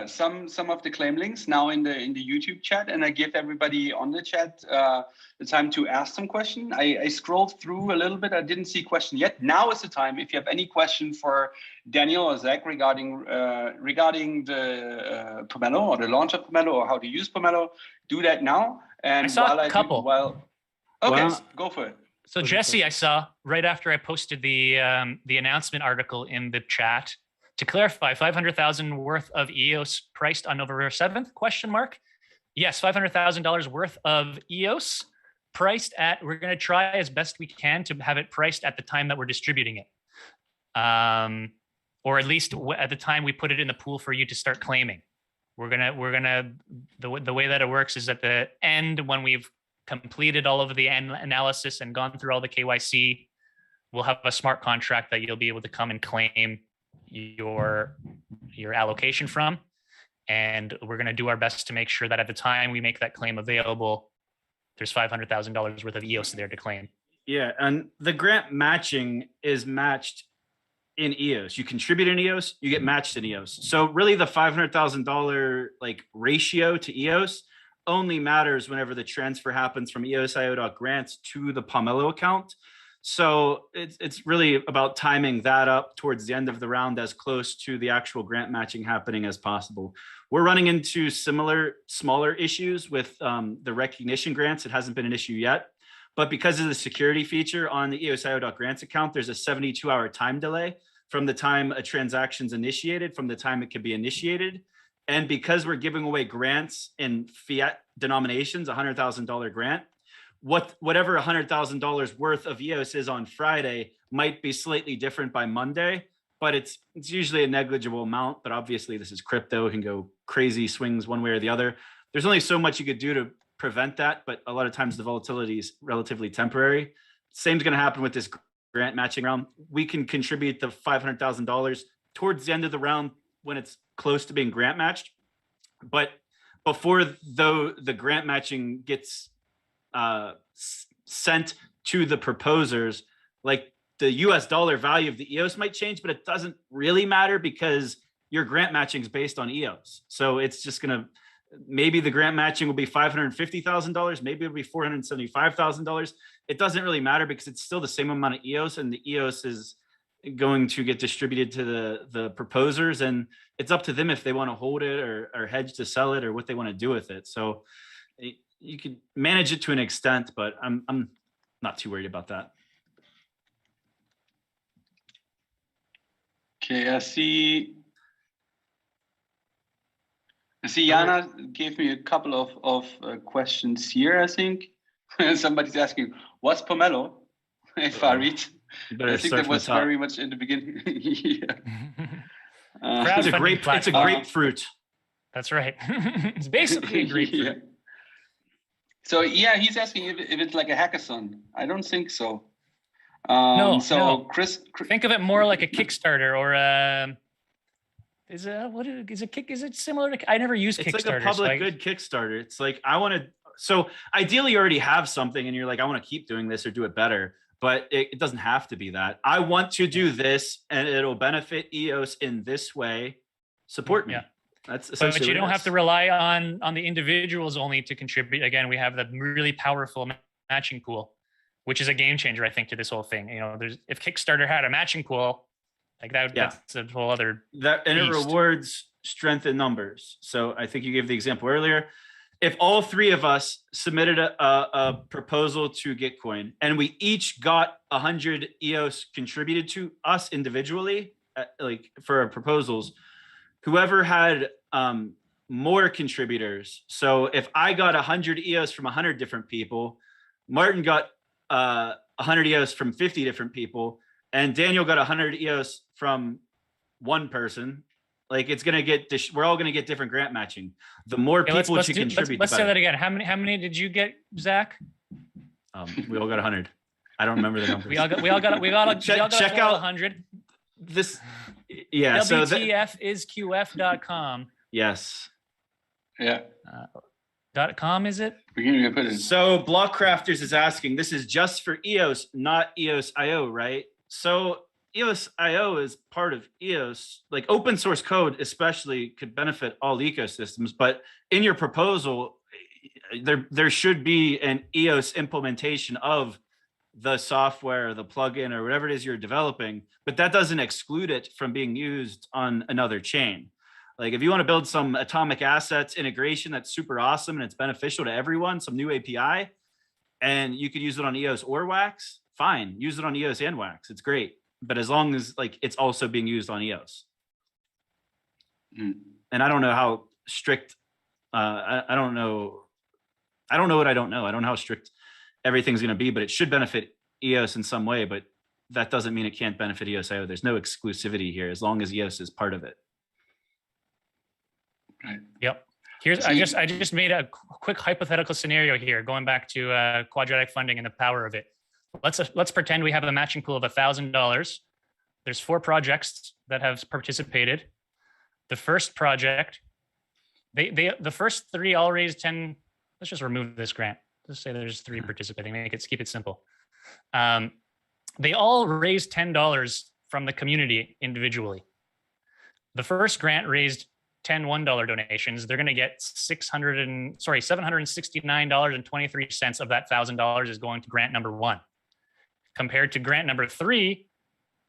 some of the claim links now in the YouTube chat, and I give everybody on the chat the time to ask some question. I scrolled through a little bit. I didn't see a question yet. Now is the time. If you have any question for Daniel or Zach regarding the Pomelo or the launch of Pomelo or how to use Pomelo, do that now. And I saw a couple. Go for it. So Jesse, I saw right after I posted the announcement article in the chat. To clarify, 500,000 worth of EOS priced on November 7th? ? Yes, $500,000 worth of EOS priced at. We're going to try as best we can to have it priced at the time that we're distributing it, or at least at the time we put it in the pool for you to start claiming. We're gonna the way that it works is at the end, when we've completed all of the analysis and gone through all the KYC, we'll have a smart contract that you'll be able to come and claim your allocation from, and we're going to do our best to make sure that at the time we make that claim available, there's $500,000 worth of EOS there to claim. Yeah, and the grant matching is matched in EOS. You contribute in EOS, you get matched in EOS. So really the $500,000 ratio to EOS only matters whenever the transfer happens from EOSIO.grants to the Pomelo account. So it's really about timing that up towards the end of the round as close to the actual grant matching happening as possible. We're running into similar smaller issues with the recognition grants. It hasn't been an issue yet, but because of the security feature on the EOSIO.grants account, there's a 72-hour time delay from the time a transaction's initiated, from the time it could be initiated. And because we're giving away grants in fiat denominations, a $100,000 grant, whatever $100,000 worth of EOS is on Friday might be slightly different by Monday, but it's usually a negligible amount. But obviously this is crypto, it can go crazy swings one way or the other. There's only so much you could do to prevent that, but a lot of times the volatility is relatively temporary. Same's going to happen with this grant matching round. We can contribute the $500,000 towards the end of the round when it's close to being grant matched, but before the grant matching gets sent to the proposers, like the US dollar value of the EOS might change, but it doesn't really matter because your grant matching is based on EOS. So it's just gonna, maybe the grant matching will be $550,000, maybe it'll be $475,000. It doesn't really matter because it's still the same amount of EOS, and the EOS is going to get distributed to the proposers, and it's up to them if they want to hold it or hedge to sell it or what they want to do with it. So you can manage it to an extent, but I'm not too worried about that. Okay, I see Jana gave me a couple of questions here, I think. Somebody's asking, what's Pomelo? If I read. I think that was very much in the beginning. Yeah. It's a grapefruit. That's right. It's basically a grapefruit. Yeah. So yeah, he's asking if it's like a hackathon. I don't think so. No. Chris, think of it more like a Kickstarter or is it similar to? I never used Kickstarter. It's like a public good Kickstarter. It's like so ideally you already have something and you're like, I want to keep doing this or do it better. But it doesn't have to be that. I want to do this and it'll benefit EOS in this way. Support me. Yeah. That's essentially but you don't have to rely on the individuals only to contribute. Again, we have the really powerful matching pool, which is a game changer, I think, to this whole thing. You know, if Kickstarter had a matching pool, like that's a whole other and it rewards strength in numbers. So I think you gave the example earlier. If all three of us submitted a proposal to Gitcoin and we each got 100 EOS contributed to us individually, like for our proposals, whoever had more contributors. So if I got 100 EOS from 100 different people, Martin got 100 EOS from 50 different people, and Daniel got 100 EOS from one person. Like it's gonna get, we're all gonna get different grant matching. The more people to contribute. Let's say that again. How many did you get, Zach? We all got 100. I don't remember the numbers. we all got check out 100. This, yeah. WTFisQF.com. Yes. Yeah. .com is it? So Block Crafters is asking. This is just for EOS, not EOSIO, right? So EOSIO is part of EOS. Like open source code especially could benefit all ecosystems, but in your proposal, there should be an EOS implementation of the software, the plugin, or whatever it is you're developing, but that doesn't exclude it from being used on another chain. Like if you want to build some atomic assets integration that's super awesome and it's beneficial to everyone, some new API, and you could use it on EOS or Wax, fine, use it on EOS and Wax. It's great. But as long as like it's also being used on EOS. And I don't know how strict, I don't know what I don't know. I don't know how strict everything's going to be, but it should benefit EOS in some way, but that doesn't mean it can't benefit EOSIO. There's no exclusivity here as long as EOS is part of it. Right. Yep. I just made a quick hypothetical scenario here, going back to quadratic funding and the power of it. Let's pretend we have a matching pool of $1,000. There's 4 projects that have participated. The first project, the first 3 all raised 10. Let's just remove this grant. Let's say there's 3 participating. Keep it simple. They all raised $10 from the community individually. The first grant raised 10 $1 donations. They're going to get $769.23 of that $1,000 is going to grant number 1. compared to grant number 3,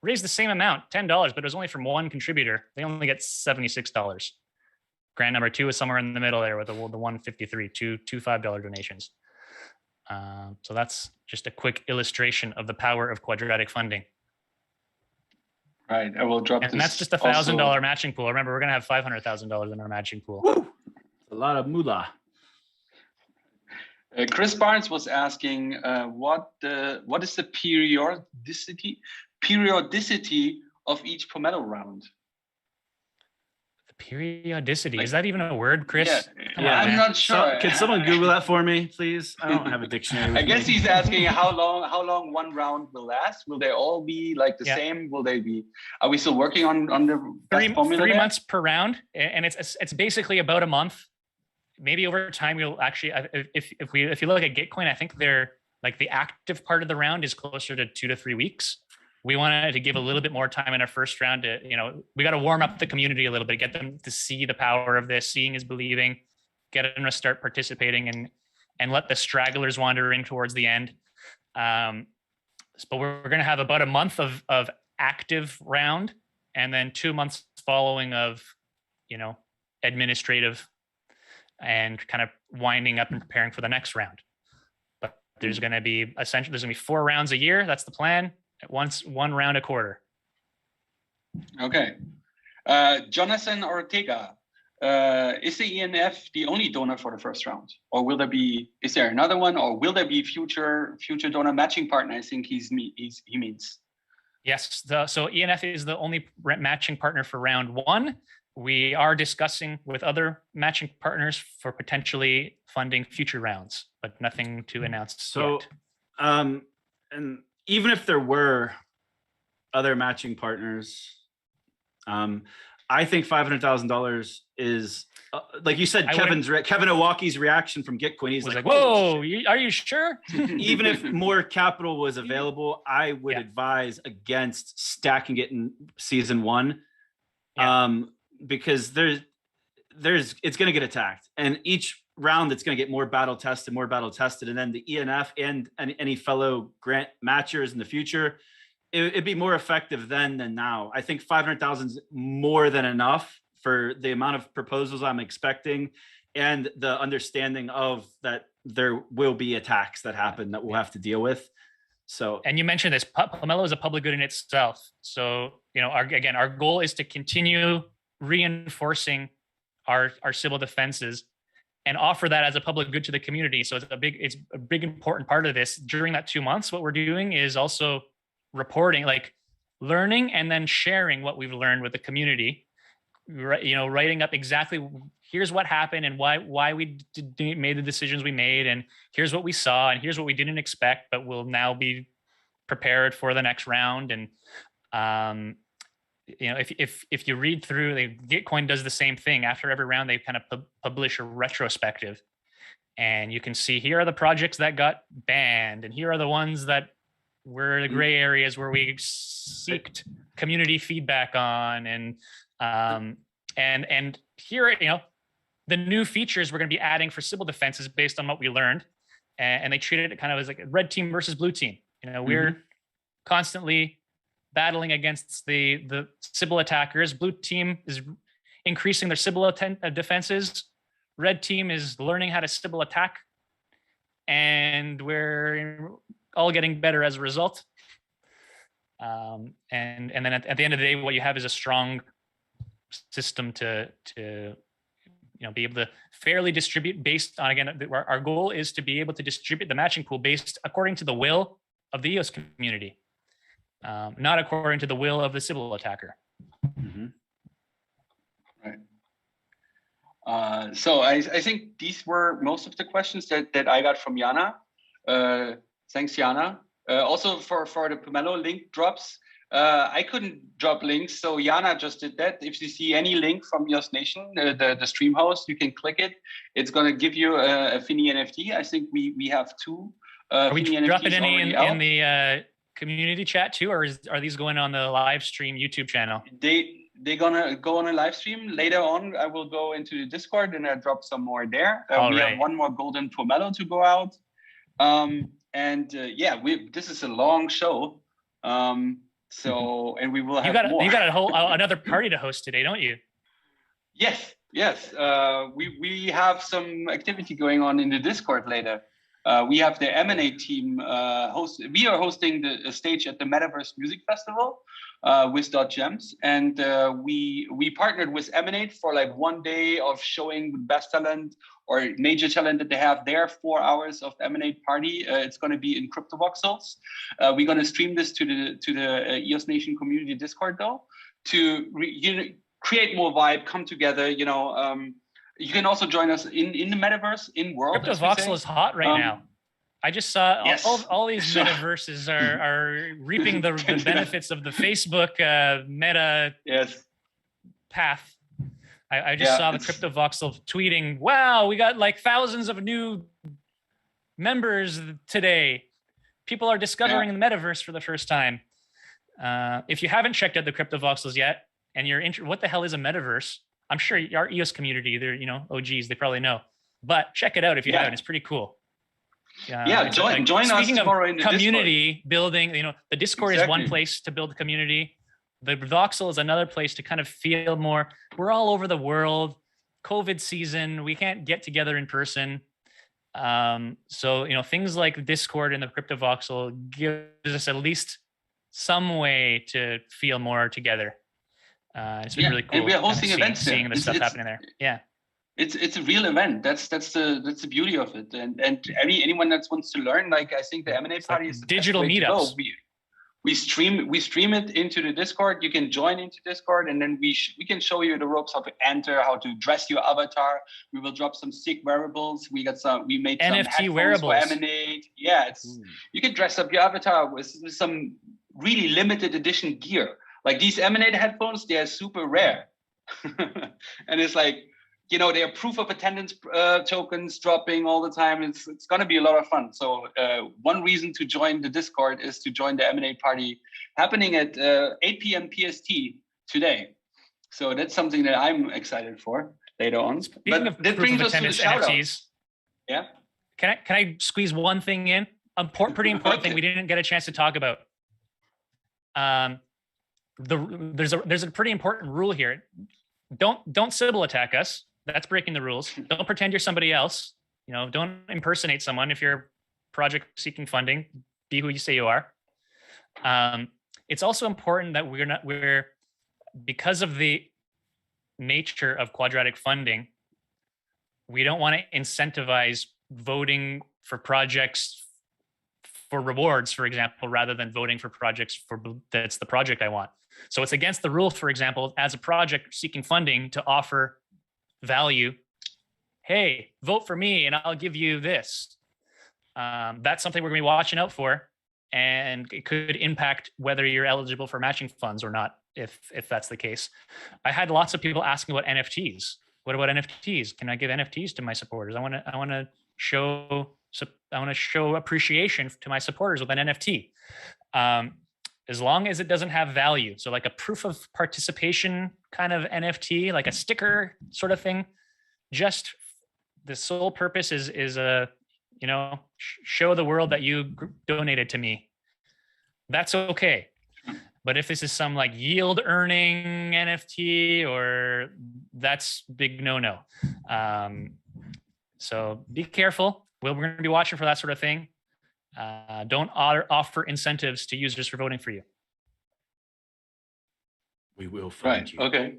raised the same amount, $10, but it was only from one contributor. They only get $76. Grant number 2 is somewhere in the middle there with the 153, two $5 donations. So that's just a quick illustration of the power of quadratic funding. Right, I will drop this. And that's just a $1,000 matching pool. Remember, we're going to have $500,000 in our matching pool. Woo! A lot of moolah. Chris Barnes was asking, what is the periodicity of each Pomelo round? The periodicity, is that even a word, Chris? Yeah, I'm not sure. Can someone Google that for me, please? I don't have a dictionary. I guess he's asking how long one round will last. Will they all be like the same? Will they be? Are we still working on the best formula? 3 months per round, and it's basically about a month. Maybe over time we'll actually, if you look at Gitcoin, I think they're like the active part of the round is closer to 2 to 3 weeks. We wanted to give a little bit more time in our first round to, we got to warm up the community a little bit, get them to see the power of this. Seeing is believing, get them to start participating and let the stragglers wander in towards the end. But we're going to have about a month of active round, and then 2 months following of, administrative and kind of winding up and preparing for the next round. But there's going to be 4 rounds a year. That's the plan. At once, 1 round a quarter. Okay. Jonathan Ortega, is the ENF the only donor for the first round, or is there another one, or will there be future donor matching partner? I think he means. Yes. So ENF is the only matching partner for round 1. We are discussing with other matching partners for potentially funding future rounds, but nothing to announce yet. And even if there were other matching partners, I think $500,000 is, like you said, Kevin Iwaki's reaction from Gitcoin. He's like, whoa, are you sure? Even if more capital was available, I would advise against stacking it in season 1. Because it's going to get attacked, and each round it's going to get more battle tested, and then the ENF and any fellow grant matchers in the future, it'd be more effective then than now. I think 500,000 is more than enough for the amount of proposals I'm expecting and the understanding of that there will be attacks that happen that we'll have to deal with. So, and you mentioned this, Pomelo is a public good in itself. So, our goal is to continue reinforcing our Sybil defenses and offer that as a public good to the community. So it's a big important part of this. During that 2 months, what we're doing is also reporting, like learning and then sharing what we've learned with the community. Writing up exactly here's what happened and why we made the decisions we made, and here's what we saw, and here's what we didn't expect, but we'll now be prepared for the next round. And if you read through, Gitcoin does the same thing. After every round, they kind of publish a retrospective, and you can see here are the projects that got banned, and here are the ones that were the gray areas where we seeked community feedback on, and here, the new features we're going to be adding for Sybil defenses based on what we learned, and they treated it kind of as like a red team versus blue team. We're constantly battling against the Sybil attackers. Blue team is increasing their Sybil defenses. Red team is learning how to Sybil attack, and we're all getting better as a result. And then at the end of the day, what you have is a strong system to be able to fairly distribute based on, again, our goal is to be able to distribute the matching pool based according to the will of the EOS community. Not according to the will of the Sybil attacker. Right. So I think these were most of the questions that I got from Jana. Thanks, Jana. Also for the Pomelo link drops. I couldn't drop links, so Jana just did that. If you see any link from EOS Nation, the stream host, you can click it. It's going to give you a Finny NFT. I think we have 2. Are we dropping any in the community chat too, or are these going on the live stream YouTube channel? They're gonna go on a live stream later on. I will go into the Discord and I drop some more there. We have 1 more golden Pomelo to go out. And yeah, this is a long show. So, and we will have more. You got a whole another party to host today, don't you? Yes. We have some activity going on in the Discord later. We have the M&A team we are hosting a stage at the Metaverse Music Festival with .gems, and we partnered with M&A for like 1 day of showing the best talent or major talent that they have there. 4 hours of M&A party. It's going to be in Crypto Voxels. We're going to stream this to the EOS Nation community Discord though, to create more vibe, come together. You can also join us in the Metaverse in World. Crypto Voxel is hot right now. I just saw all these metaverses are reaping the benefits of the Facebook meta path. I just saw the Crypto Voxel tweeting, wow, we got like thousands of new members today. People are discovering the metaverse for the first time. If you haven't checked out the Crypto Voxels yet, and you're what the hell is a metaverse? I'm sure our EOS community, they're OGs, they probably know. But check it out if you haven't. It's pretty cool. Join us tomorrow in the community Discord. Building. The Discord is one place to build community. The Voxel is another place to kind of feel more. We're all over the world. COVID season, we can't get together in person. So things like Discord and the Crypto Voxel gives us at least some way to feel more together. It's been really cool. And we are hosting events seeing the stuff happening there. Yeah. It's a real event. That's the beauty of it. And anyone that wants to learn, like I think the M&A party is the digital meetups. We stream it into the Discord. You can join into Discord, and then we can show you the ropes, how to enter, how to dress your avatar. We will drop some sick wearables. We made some NFT wearables for M&A. Yeah, you can dress up your avatar with some really limited edition gear. Like these M&A headphones, they are super rare. And it's like, they are proof of attendance tokens dropping all the time. It's going to be a lot of fun. So one reason to join the Discord is to join the M&A party happening at 8 p.m. PST today. So that's something that I'm excited for later on. Speaking of that brings us to the NFTs. Yeah. Can I squeeze one thing in? Pretty important thing we didn't get a chance to talk about. There's a pretty important rule here. Don't Sybil attack us. That's breaking the rules. Don't pretend you're somebody else. Don't impersonate someone. If you're project seeking funding, be who you say you are. It's also important that we're because of the nature of quadratic funding, we don't want to incentivize voting for projects for rewards, for example, rather than voting for projects that's the project I want. So it's against the rule, for example, as a project seeking funding to offer value. Hey, vote for me and I'll give you this. That's something we're going to be watching out for, and it could impact whether you're eligible for matching funds or not, if that's the case. I had lots of people asking about NFTs. What about NFTs? Can I give NFTs to my supporters? I want to show appreciation to my supporters with an NFT. As long as it doesn't have value. So like a proof of participation kind of NFT, like a sticker sort of thing. Just the sole purpose is show the world that you donated to me. That's okay. But if this is some like yield earning NFT, or that's big no. So be careful. We're going to be watching for that sort of thing. Don't offer incentives to users for voting for you. We will find you. Okay.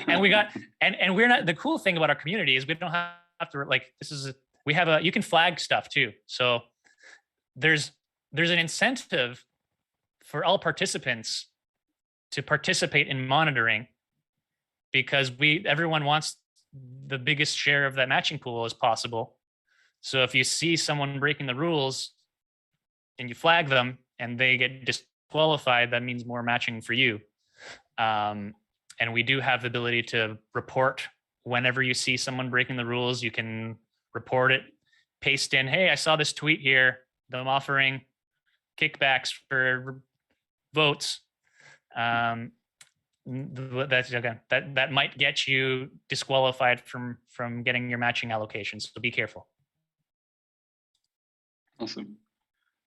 And we're not, the cool thing about our community is we don't have to you can flag stuff too. So there's an incentive for all participants to participate in monitoring, because everyone wants the biggest share of that matching pool as possible. So if you see someone breaking the rules and you flag them and they get disqualified, that means more matching for you. And we do have the ability to report whenever you see someone breaking the rules. You can report it, paste in, hey, I saw this tweet here. I'm offering kickbacks for votes. That might get you disqualified from getting your matching allocations. So be careful. Awesome.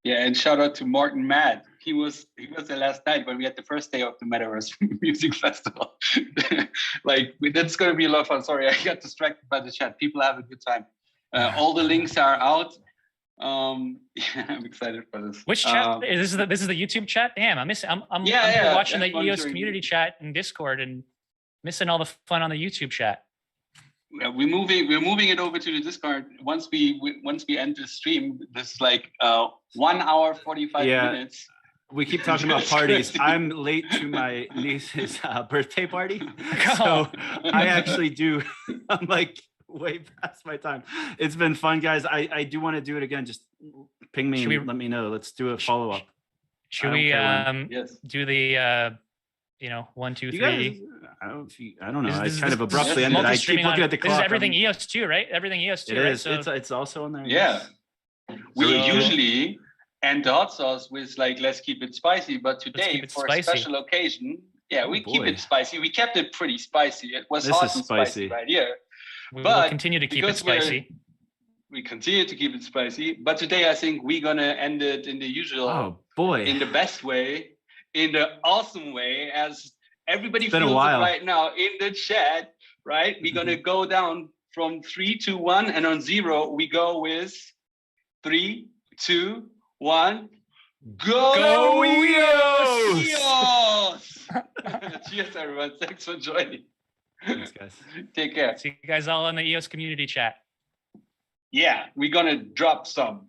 Yeah, and shout out to Martin Mad. He was there last night when we had the first day of the Metaverse Music Festival. Like, that's going to be a lot of fun. Sorry, I got distracted by the chat. People have a good time. All the links are out. Yeah, I'm excited for this. Which chat? This is the YouTube chat. Damn, I'm watching the EOS community chat in Discord and missing all the fun on the YouTube chat. Yeah, we're moving it over to the Discord. Once we end the stream, this is like 1 hour 45 minutes. We keep talking about parties. I'm late to my niece's birthday party, so I actually do. I'm like way past my time. It's been fun, guys. I do want to do it again. Just ping me and let me know. Let's do a follow up. Should we do the 1, 2, 3? Guys, I don't know. I kind of abruptly ended. I keep looking at the clock. This is everything EOS too, right? Everything EOS too. It right? is. So, it's also on there. Yeah. We usually end the hot sauce with like, let's keep it spicy. But today, for a special occasion, we keep it spicy. We kept it pretty spicy. It was hot and spicy right here. We will continue to keep it spicy. We continue to keep it spicy. But today, I think we're going to end it in the usual, in the best way, in the awesome way, as everybody feels it right now in the chat, right? We're going to go down from 3, 2, 1. And on 0, we go with 3, 2, 1. Go EOS! Cheers, everyone. Thanks for joining. Thanks, guys. Take care. See you guys all in the EOS community chat. Yeah, we're going to drop some.